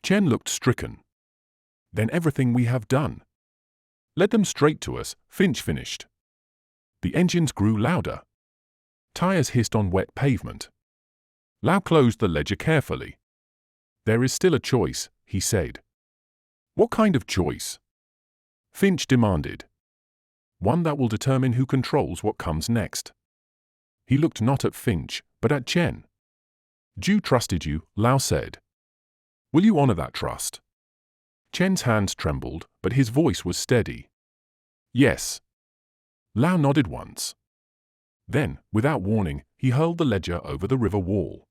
Chen looked stricken. Then everything we have done. Led them straight to us, Finch finished. The engines grew louder. Tires hissed on wet pavement. Lau closed the ledger carefully. There is still a choice, he said. What kind of choice? Finch demanded. One that will determine who controls what comes next. He looked not at Finch, but at Chen. Ju trusted you, Lau said. Will you honor that trust? Chen's hands trembled, but his voice was steady. Yes. Lau nodded once. Then, without warning, he hurled the ledger over the river wall.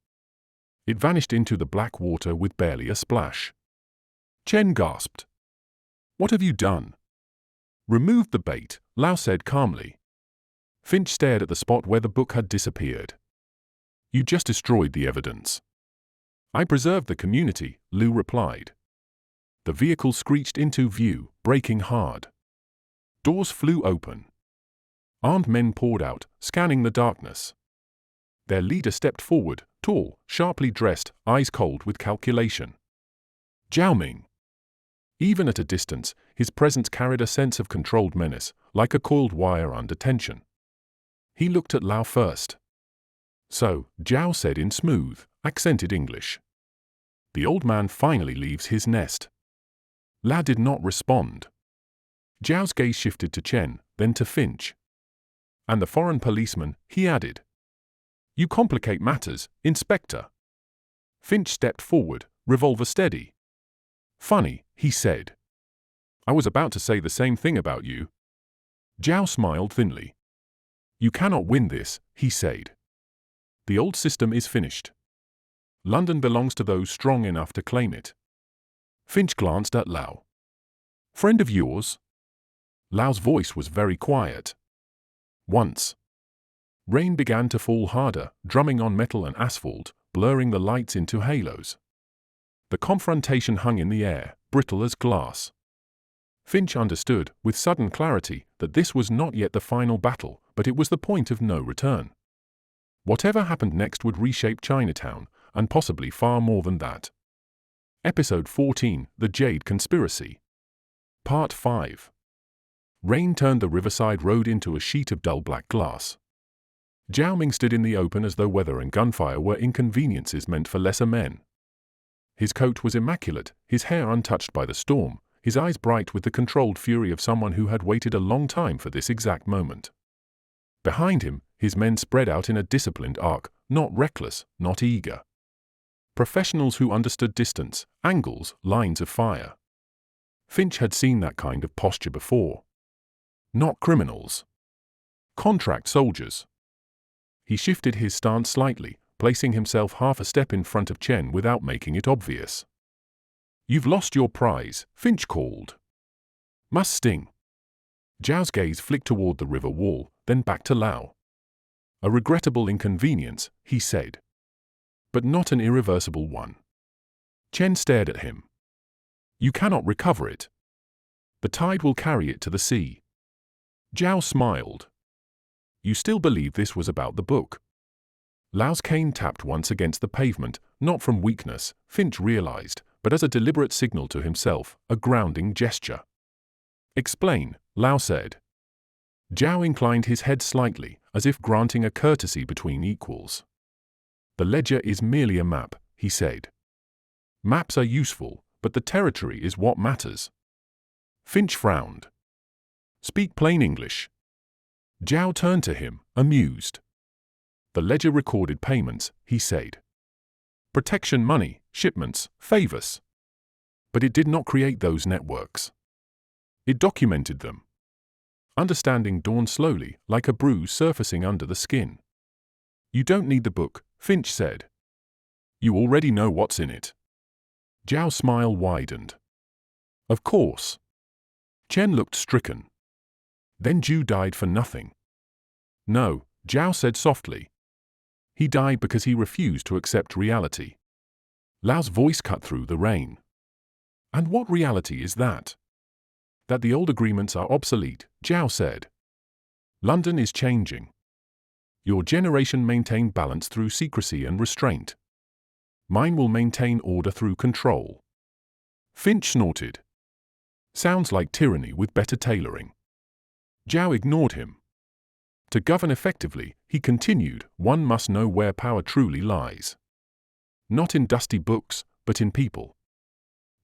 It vanished into the black water with barely a splash. Chen gasped. What have you done? Removed the bait, Lau said calmly. Finch stared at the spot where the book had disappeared. You just destroyed the evidence. I preserved the community, Liu replied. The vehicle screeched into view, braking hard. Doors flew open. Armed men poured out, scanning the darkness. Their leader stepped forward, tall, sharply dressed, eyes cold with calculation. Zhao Ming. Even at a distance, his presence carried a sense of controlled menace, like a coiled wire under tension. He looked at Lau first. So, Zhao said in smooth, accented English. The old man finally leaves his nest. Lau did not respond. Zhao's gaze shifted to Chen, then to Finch. And the foreign policeman, he added. You complicate matters, Inspector. Finch stepped forward, revolver steady. Funny, he said. I was about to say the same thing about you. Zhao smiled thinly. You cannot win this, he said. The old system is finished. London belongs to those strong enough to claim it. Finch glanced at Lau. Friend of yours? Lau's voice was very quiet. Once. Rain began to fall harder, drumming on metal and asphalt, blurring the lights into halos. The confrontation hung in the air, brittle as glass. Finch understood, with sudden clarity, that this was not yet the final battle, but it was the point of no return. Whatever happened next would reshape Chinatown, and possibly far more than that. Episode 14, The Jade Conspiracy. Part 5. Rain turned the riverside road into a sheet of dull black glass. Zhao Ming stood in the open as though weather and gunfire were inconveniences meant for lesser men. His coat was immaculate, his hair untouched by the storm, his eyes bright with the controlled fury of someone who had waited a long time for this exact moment. Behind him, his men spread out in a disciplined arc, not reckless, not eager. Professionals who understood distance, angles, lines of fire. Finch had seen that kind of posture before. Not criminals. Contract soldiers. He shifted his stance slightly, placing himself half a step in front of Chen without making it obvious. You've lost your prize, Finch called. Must sting. Zhao's gaze flicked toward the river wall, then back to Lau. A regrettable inconvenience, he said. But not an irreversible one. Chen stared at him. You cannot recover it. The tide will carry it to the sea. Zhao smiled. You still believe this was about the book? Lau's cane tapped once against the pavement, not from weakness, Finch realized, but as a deliberate signal to himself, a grounding gesture. Explain, Lau said. Zhao inclined his head slightly, as if granting a courtesy between equals. The ledger is merely a map, he said. Maps are useful, but the territory is what matters. Finch frowned. Speak plain English. Zhao turned to him, amused. The ledger recorded payments, he said. Protection money, shipments, favors. But it did not create those networks. It documented them. Understanding dawned slowly, like a bruise surfacing under the skin. You don't need the book, Finch said. You already know what's in it. Zhao's smile widened. Of course. Chen looked stricken. Then Ju died for nothing. No, Zhao said softly. He died because he refused to accept reality. Lau's voice cut through the rain. And what reality is that? That the old agreements are obsolete, Zhao said. London is changing. Your generation maintained balance through secrecy and restraint. Mine will maintain order through control. Finch snorted. Sounds like tyranny with better tailoring. Zhao ignored him. To govern effectively, he continued, one must know where power truly lies. Not in dusty books, but in people.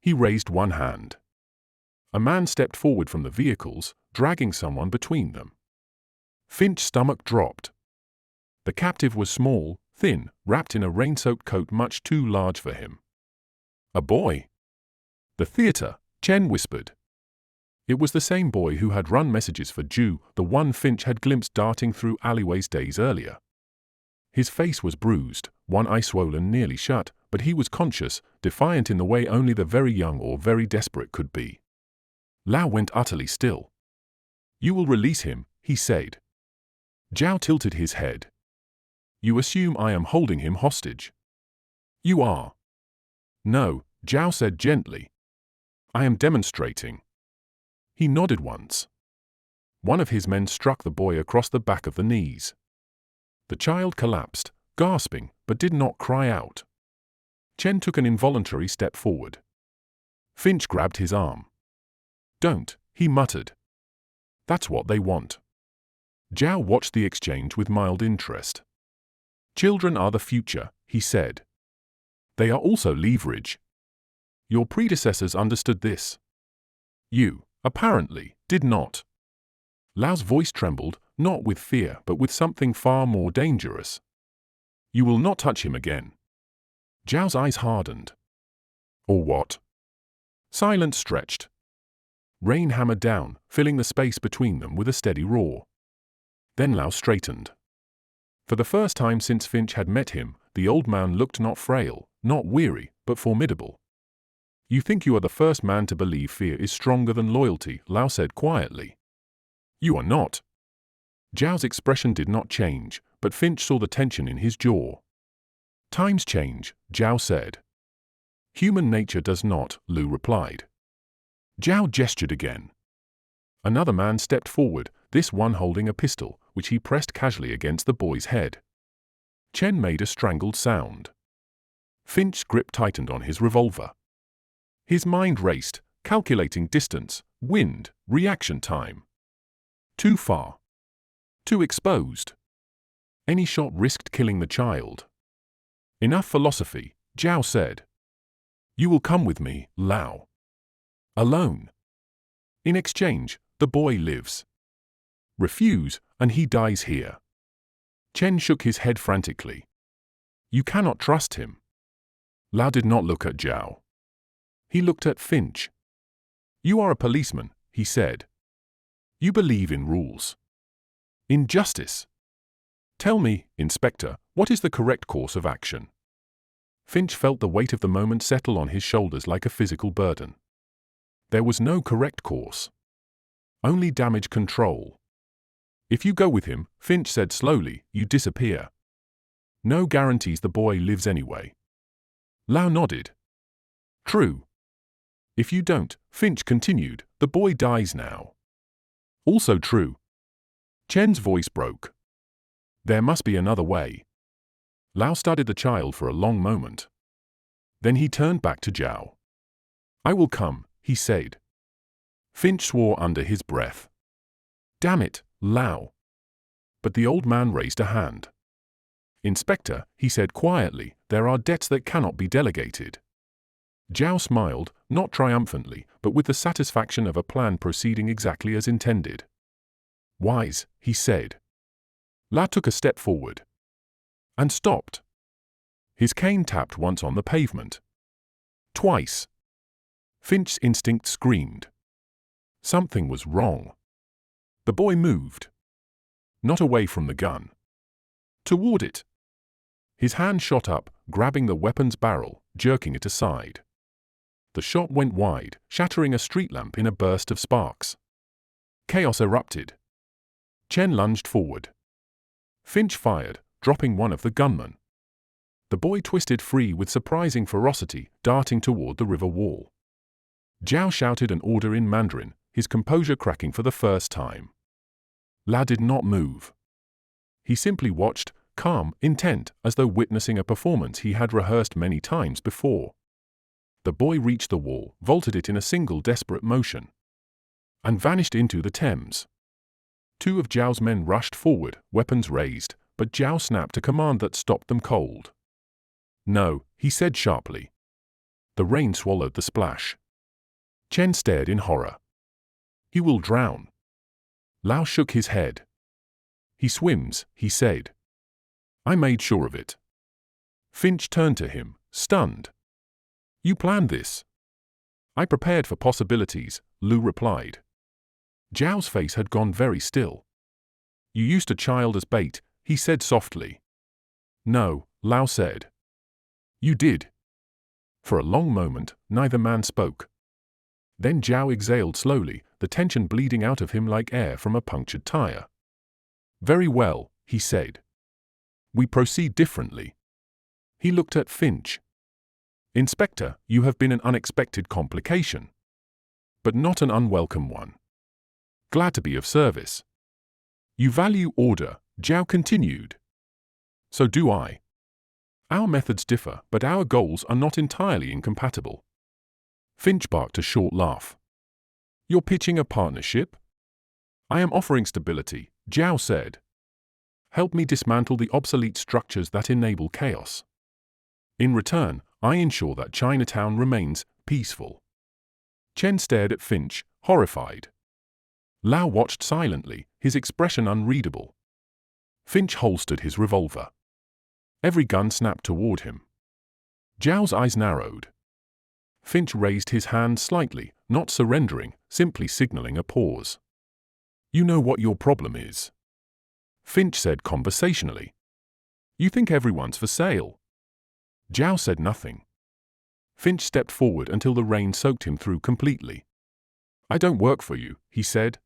He raised one hand. A man stepped forward from the vehicles, dragging someone between them. Finch's stomach dropped. The captive was small, thin, wrapped in a rain-soaked coat much too large for him. A boy. The theater, Chen whispered. It was the same boy who had run messages for Ju, the one Finch had glimpsed darting through alleyways days earlier. His face was bruised, one eye swollen nearly shut, but he was conscious, defiant in the way only the very young or very desperate could be. Lao went utterly still. You will release him, he said. Zhao tilted his head. You assume I am holding him hostage. You are. No, Zhao said gently. I am demonstrating. He nodded once. One of his men struck the boy across the back of the knees. The child collapsed, gasping, but did not cry out. Chen took an involuntary step forward. Finch grabbed his arm. Don't, he muttered. That's what they want. Zhao watched the exchange with mild interest. Children are the future, he said. They are also leverage. Your predecessors understood this. You, apparently, did not. Lao's voice trembled, not with fear but with something far more dangerous. You will not touch him again. Zhao's eyes hardened. Or what? Silence stretched. Rain hammered down, filling the space between them with a steady roar. Then Lao straightened. For the first time since Finch had met him, the old man looked not frail, not weary, but formidable. You think you are the first man to believe fear is stronger than loyalty, Lao said quietly. You are not. Zhao's expression did not change, but Finch saw the tension in his jaw. Times change, Zhao said. Human nature does not, Lu replied. Zhao gestured again. Another man stepped forward, this one holding a pistol, which he pressed casually against the boy's head. Chen made a strangled sound. Finch's grip tightened on his revolver. His mind raced, calculating distance, wind, reaction time. Too far. Too exposed. Any shot risked killing the child. Enough philosophy, Zhao said. You will come with me, Lao. Alone. In exchange, the boy lives. Refuse, and he dies here. Chen shook his head frantically. You cannot trust him. Lao did not look at Zhao. He looked at Finch. You are a policeman, he said. You believe in rules. In justice. Tell me, Inspector, what is the correct course of action? Finch felt the weight of the moment settle on his shoulders like a physical burden. There was no correct course. Only damage control. If you go with him, Finch said slowly, you disappear. No guarantees the boy lives anyway. Lao nodded. True. If you don't, Finch continued, the boy dies now. Also true. Chen's voice broke. There must be another way. Lao studied the child for a long moment. Then he turned back to Zhao. I will come, he said. Finch swore under his breath. Damn it, Lao. But the old man raised a hand. Inspector, he said quietly, there are debts that cannot be delegated. Zhao smiled, not triumphantly, but with the satisfaction of a plan proceeding exactly as intended. Wise, he said. La took a step forward. And stopped. His cane tapped once on the pavement. Twice. Finch's instinct screamed. Something was wrong. The boy moved. Not away from the gun. Toward it. His hand shot up, grabbing the weapon's barrel, jerking it aside. The shot went wide, shattering a street lamp in a burst of sparks. Chaos erupted. Chen lunged forward. Finch fired, dropping one of the gunmen. The boy twisted free with surprising ferocity, darting toward the river wall. Zhao shouted an order in Mandarin, his composure cracking for the first time. Lau did not move. He simply watched, calm, intent, as though witnessing a performance he had rehearsed many times before. The boy reached the wall, vaulted it in a single desperate motion, and vanished into the Thames. Two of Zhao's men rushed forward, weapons raised, but Zhao snapped a command that stopped them cold. "No," he said sharply. The rain swallowed the splash. Chen stared in horror. "He will drown." Lau shook his head. "He swims," he said. "I made sure of it." Finch turned to him, stunned. "You planned this?" "I prepared for possibilities," Lu replied. Zhao's face had gone very still. "You used a child as bait," he said softly. "No," Lau said. "You did." For a long moment, neither man spoke. Then Zhao exhaled slowly, the tension bleeding out of him like air from a punctured tire. "Very well," he said. "We proceed differently." He looked at Finch. "Inspector, you have been an unexpected complication. But not an unwelcome one. Glad to be of service." "You value order," Zhao continued. "So do I. Our methods differ, but our goals are not entirely incompatible." Finch barked a short laugh. "You're pitching a partnership?" "I am offering stability," Zhao said. "Help me dismantle the obsolete structures that enable chaos. In return, I ensure that Chinatown remains peaceful." Chen stared at Finch, horrified. Lau watched silently, his expression unreadable. Finch holstered his revolver. Every gun snapped toward him. Zhao's eyes narrowed. Finch raised his hand slightly, not surrendering, simply signaling a pause. "You know what your problem is," Finch said conversationally. "You think everyone's for sale." Zhao said nothing. Finch stepped forward until the rain soaked him through completely. "I don't work for you," he said.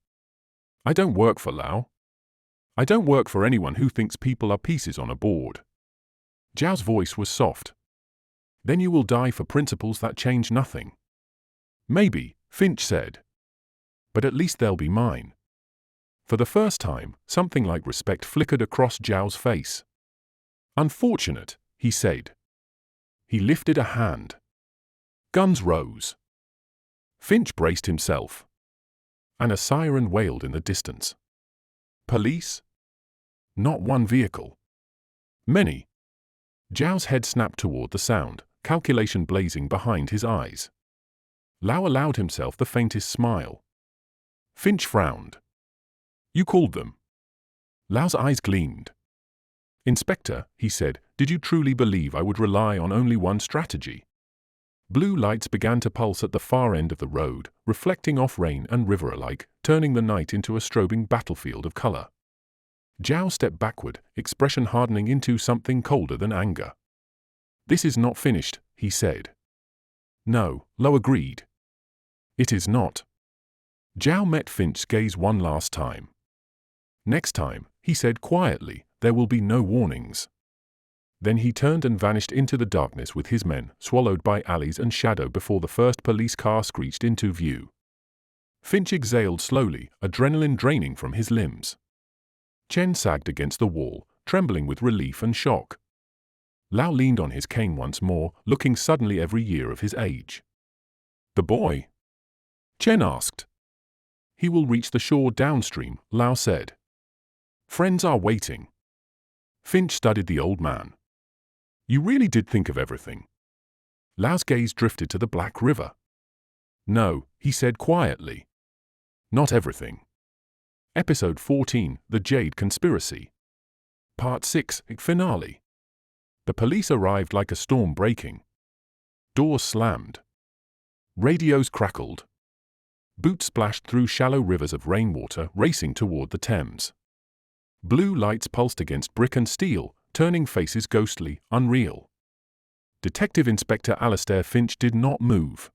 "I don't work for Lau. I don't work for anyone who thinks people are pieces on a board." Zhao's voice was soft. "Then you will die for principles that change nothing." "Maybe," Finch said. "But at least they'll be mine." For the first time, something like respect flickered across Zhao's face. "Unfortunate," he said. He lifted a hand. Guns rose. Finch braced himself. And a siren wailed in the distance. Police? Not one vehicle. Many. Zhao's head snapped toward the sound, calculation blazing behind his eyes. Lau allowed himself the faintest smile. Finch frowned. "You called them?" Lau's eyes gleamed. "Inspector," he said, "did you truly believe I would rely on only one strategy?" Blue lights began to pulse at the far end of the road, reflecting off rain and river alike, turning the night into a strobing battlefield of color. Zhao stepped backward, expression hardening into something colder than anger. "This is not finished," he said. "No," Lau agreed. "It is not." Zhao met Finch's gaze one last time. "Next time," he said quietly, "there will be no warnings." Then he turned and vanished into the darkness with his men, swallowed by alleys and shadow before the first police car screeched into view. Finch exhaled slowly, adrenaline draining from his limbs. Chen sagged against the wall, trembling with relief and shock. Lau leaned on his cane once more, looking suddenly every year of his age. "The boy?" Chen asked. "He will reach the shore downstream," Lau said. "Friends are waiting." Finch studied the old man. "You really did think of everything." Lau's gaze drifted to the Black River. "No," he said quietly. "Not everything." Episode 14, The Jade Conspiracy. Part 6, Finale. The police arrived like a storm breaking. Doors slammed. Radios crackled. Boots splashed through shallow rivers of rainwater racing toward the Thames. Blue lights pulsed against brick and steel, turning faces ghostly, unreal. Detective Inspector Alistair Finch did not move.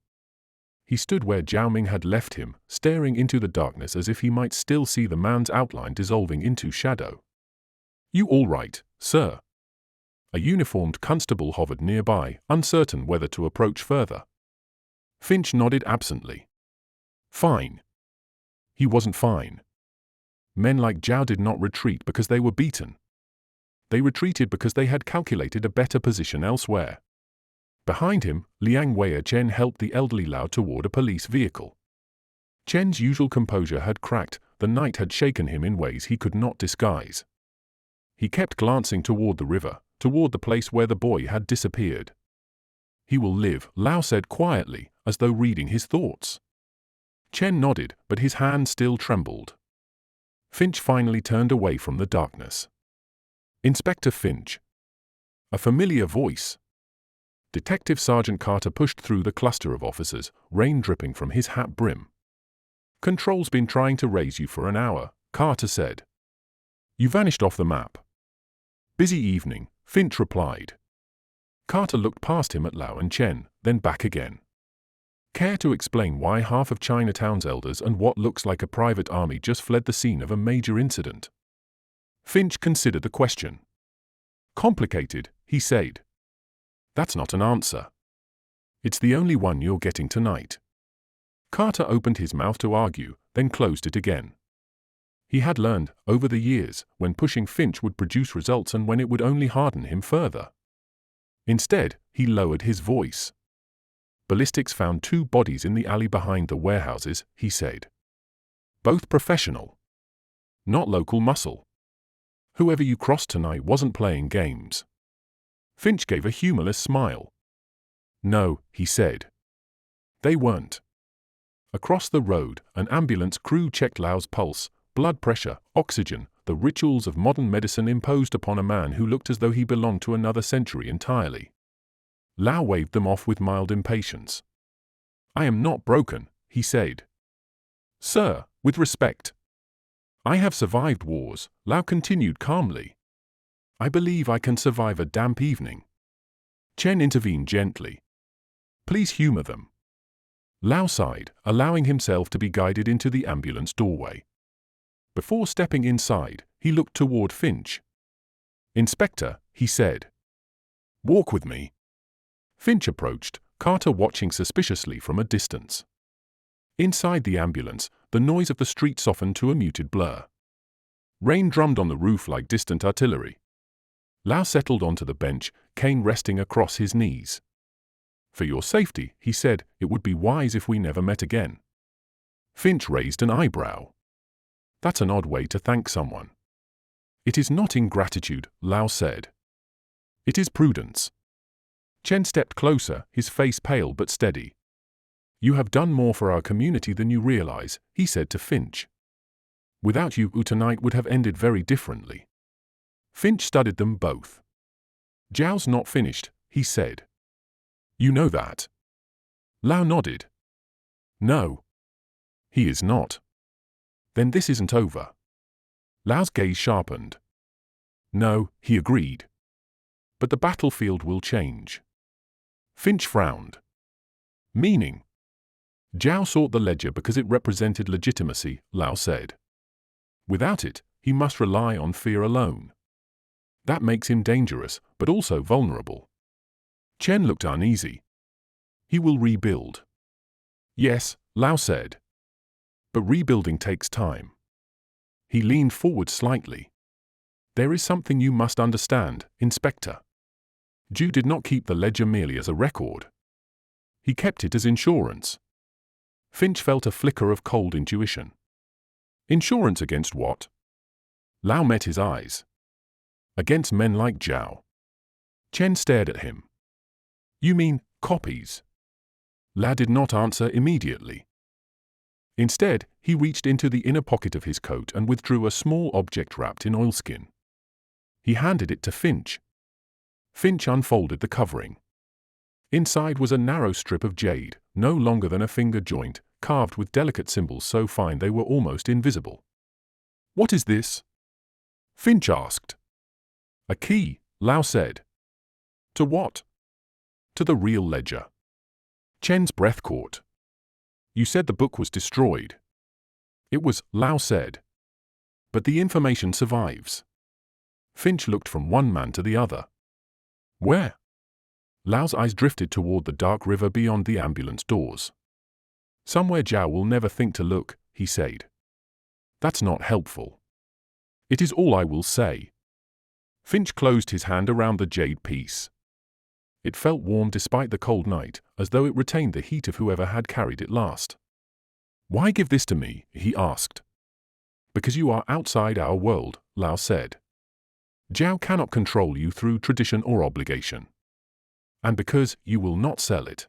He stood where Zhao Ming had left him, staring into the darkness as if he might still see the man's outline dissolving into shadow. "You all right, sir?" A uniformed constable hovered nearby, uncertain whether to approach further. Finch nodded absently. "Fine." He wasn't fine. Men like Zhao did not retreat because they were beaten. They retreated because they had calculated a better position elsewhere. Behind him, Liang Wei Chen helped the elderly Lao toward a police vehicle. Chen's usual composure had cracked, the night had shaken him in ways he could not disguise. He kept glancing toward the river, toward the place where the boy had disappeared. "He will live," Lao said quietly, as though reading his thoughts. Chen nodded, but his hand still trembled. Finch finally turned away from the darkness. "Inspector Finch." A familiar voice. Detective Sergeant Carter pushed through the cluster of officers, rain dripping from his hat brim. "Control's been trying to raise you for an hour," Carter said. "You vanished off the map." "Busy evening," Finch replied. Carter looked past him at Lao and Chen, then back again. "Care to explain why half of Chinatown's elders and what looks like a private army just fled the scene of a major incident?" Finch considered the question. "Complicated," he said. "That's not an answer. It's the only one you're getting tonight." Carter opened his mouth to argue, then closed it again. He had learned, over the years, when pushing Finch would produce results and when it would only harden him further. Instead, he lowered his voice. "Ballistics found 2 bodies in the alley behind the warehouses," he said. "Both professional. Not local muscle. Whoever you crossed tonight wasn't playing games." Finch gave a humorless smile. "No," he said. "They weren't." Across the road, an ambulance crew checked Lao's pulse, blood pressure, oxygen, the rituals of modern medicine imposed upon a man who looked as though he belonged to another century entirely. Lao waved them off with mild impatience. "I am not broken," he said. "Sir, with respect." "I have survived wars," Lao continued calmly. "I believe I can survive a damp evening." Chen intervened gently. "Please humor them." Lao sighed, allowing himself to be guided into the ambulance doorway. Before stepping inside, he looked toward Finch. "Inspector," he said. "Walk with me." Finch approached, Carter watching suspiciously from a distance. Inside the ambulance, the noise of the street softened to a muted blur. Rain drummed on the roof like distant artillery. Lao settled onto the bench, cane resting across his knees. "For your safety," he said, "it would be wise if we never met again." Finch raised an eyebrow. "That's an odd way to thank someone." "It is not ingratitude," Lao said. "It is prudence." Chen stepped closer, his face pale but steady. "You have done more for our community than you realize," he said to Finch. "Without you, tonight would have ended very differently." Finch studied them both. "Zhao's not finished," he said. "You know that?" Lao nodded. "No. He is not." "Then this isn't over." Lao's gaze sharpened. "No," he agreed. "But the battlefield will change." Finch frowned. "Meaning?" "Zhao sought the ledger because it represented legitimacy," Lao said. "Without it, he must rely on fear alone. That makes him dangerous, but also vulnerable." Chen looked uneasy. "He will rebuild." "Yes," Lao said. "But rebuilding takes time." He leaned forward slightly. "There is something you must understand, Inspector. Zhu did not keep the ledger merely as a record. He kept it as insurance." Finch felt a flicker of cold intuition. "Insurance against what?" Lao met his eyes. "Against men like Zhao." Chen stared at him. "You mean, copies?" Lao did not answer immediately. Instead, he reached into the inner pocket of his coat and withdrew a small object wrapped in oilskin. He handed it to Finch. Finch unfolded the covering. Inside was a narrow strip of jade, no longer than a finger joint, carved with delicate symbols so fine they were almost invisible. "What is this?" Finch asked. "A key," Lao said. "To what?" "To the real ledger." Chen's breath caught. "You said the book was destroyed." "It was," Lao said. "But the information survives." Finch looked from one man to the other. "Where?" Lao's eyes drifted toward the dark river beyond the ambulance doors. "Somewhere Zhao will never think to look," he said. That's not helpful. It is all I will say. Finch closed his hand around the jade piece. It felt warm despite the cold night, as though it retained the heat of whoever had carried it last. Why give this to me? He asked. Because you are outside our world, Lao said. Zhao cannot control you through tradition or obligation. And because you will not sell it.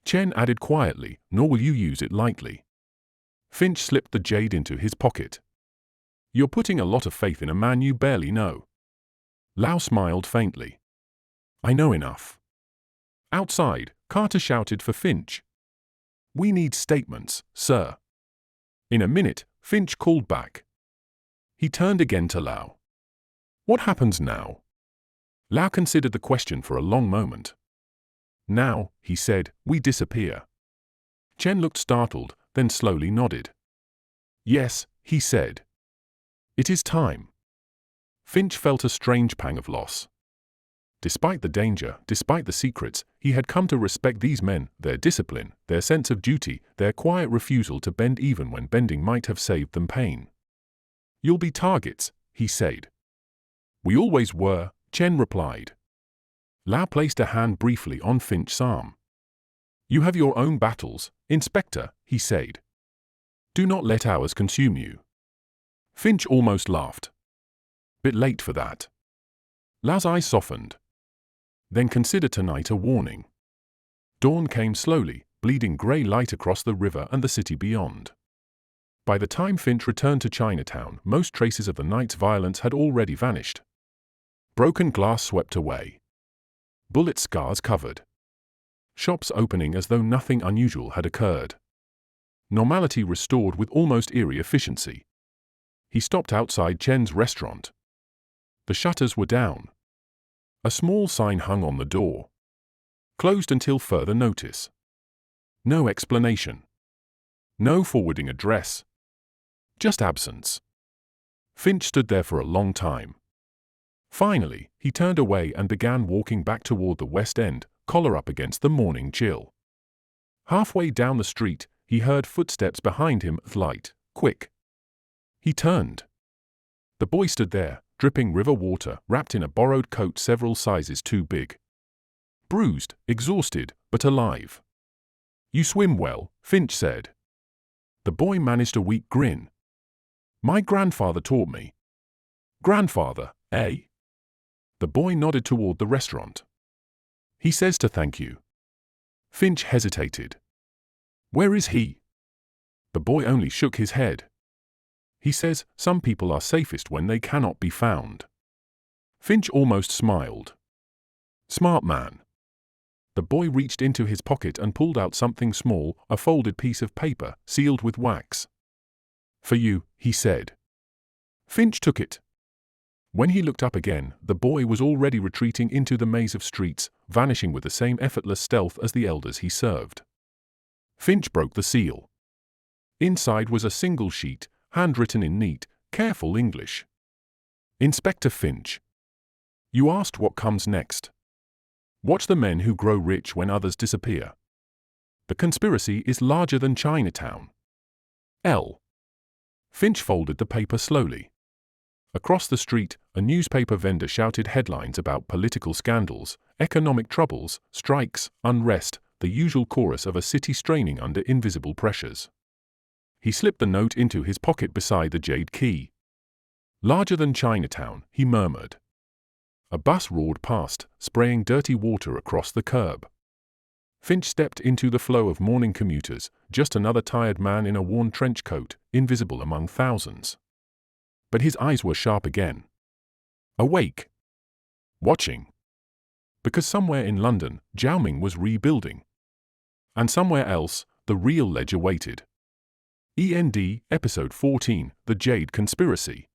Chen added quietly, nor will you use it lightly. Finch slipped the jade into his pocket. You're putting a lot of faith in a man you barely know. Lao smiled faintly. I know enough. Outside, Carter shouted for Finch. We need statements, sir. In a minute, Finch called back. He turned again to Lao. What happens now? Lao considered the question for a long moment. Now, he said, we disappear. Chen looked startled, then slowly nodded. Yes, he said. It is time. Finch felt a strange pang of loss. Despite the danger, despite the secrets, he had come to respect these men, their discipline, their sense of duty, their quiet refusal to bend even when bending might have saved them pain. You'll be targets, he said. We always were, Chen replied. Lao placed a hand briefly on Finch's arm. You have your own battles, Inspector, he said. Do not let ours consume you. Finch almost laughed. Bit late for that. Lao's eyes softened. Then consider tonight a warning. Dawn came slowly, bleeding grey light across the river and the city beyond. By the time Finch returned to Chinatown, most traces of the night's violence had already vanished. Broken glass swept away. Bullet scars covered. Shops opening as though nothing unusual had occurred. Normality restored with almost eerie efficiency. He stopped outside Chen's restaurant. The shutters were down. A small sign hung on the door. Closed until further notice. No explanation. No forwarding address. Just absence. Finch stood there for a long time. Finally, he turned away and began walking back toward the West End, collar up against the morning chill. Halfway down the street, he heard footsteps behind him, light, quick. He turned. The boy stood there, dripping river water, wrapped in a borrowed coat several sizes too big. Bruised, exhausted, but alive. You swim well, Finch said. The boy managed a weak grin. My grandfather taught me. Grandfather, eh? The boy nodded toward the restaurant. He says to thank you. Finch hesitated. Where is he? The boy only shook his head. He says, some people are safest when they cannot be found. Finch almost smiled. Smart man. The boy reached into his pocket and pulled out something small, a folded piece of paper, sealed with wax. For you, he said. Finch took it. When he looked up again, the boy was already retreating into the maze of streets, vanishing with the same effortless stealth as the elders he served. Finch broke the seal. Inside was a single sheet, handwritten in neat, careful English. Inspector Finch. You asked what comes next. Watch the men who grow rich when others disappear. The conspiracy is larger than Chinatown. L. Finch folded the paper slowly. Across the street, a newspaper vendor shouted headlines about political scandals, economic troubles, strikes, unrest, the usual chorus of a city straining under invisible pressures. He slipped the note into his pocket beside the jade key. Larger than Chinatown, he murmured. A bus roared past, spraying dirty water across the curb. Finch stepped into the flow of morning commuters, just another tired man in a worn trench coat, invisible among thousands. But his eyes were sharp again. Awake. Watching. Because somewhere in London, Jiaoming was rebuilding. And somewhere else, the real ledger waited. END, Episode 14, The Jade Conspiracy.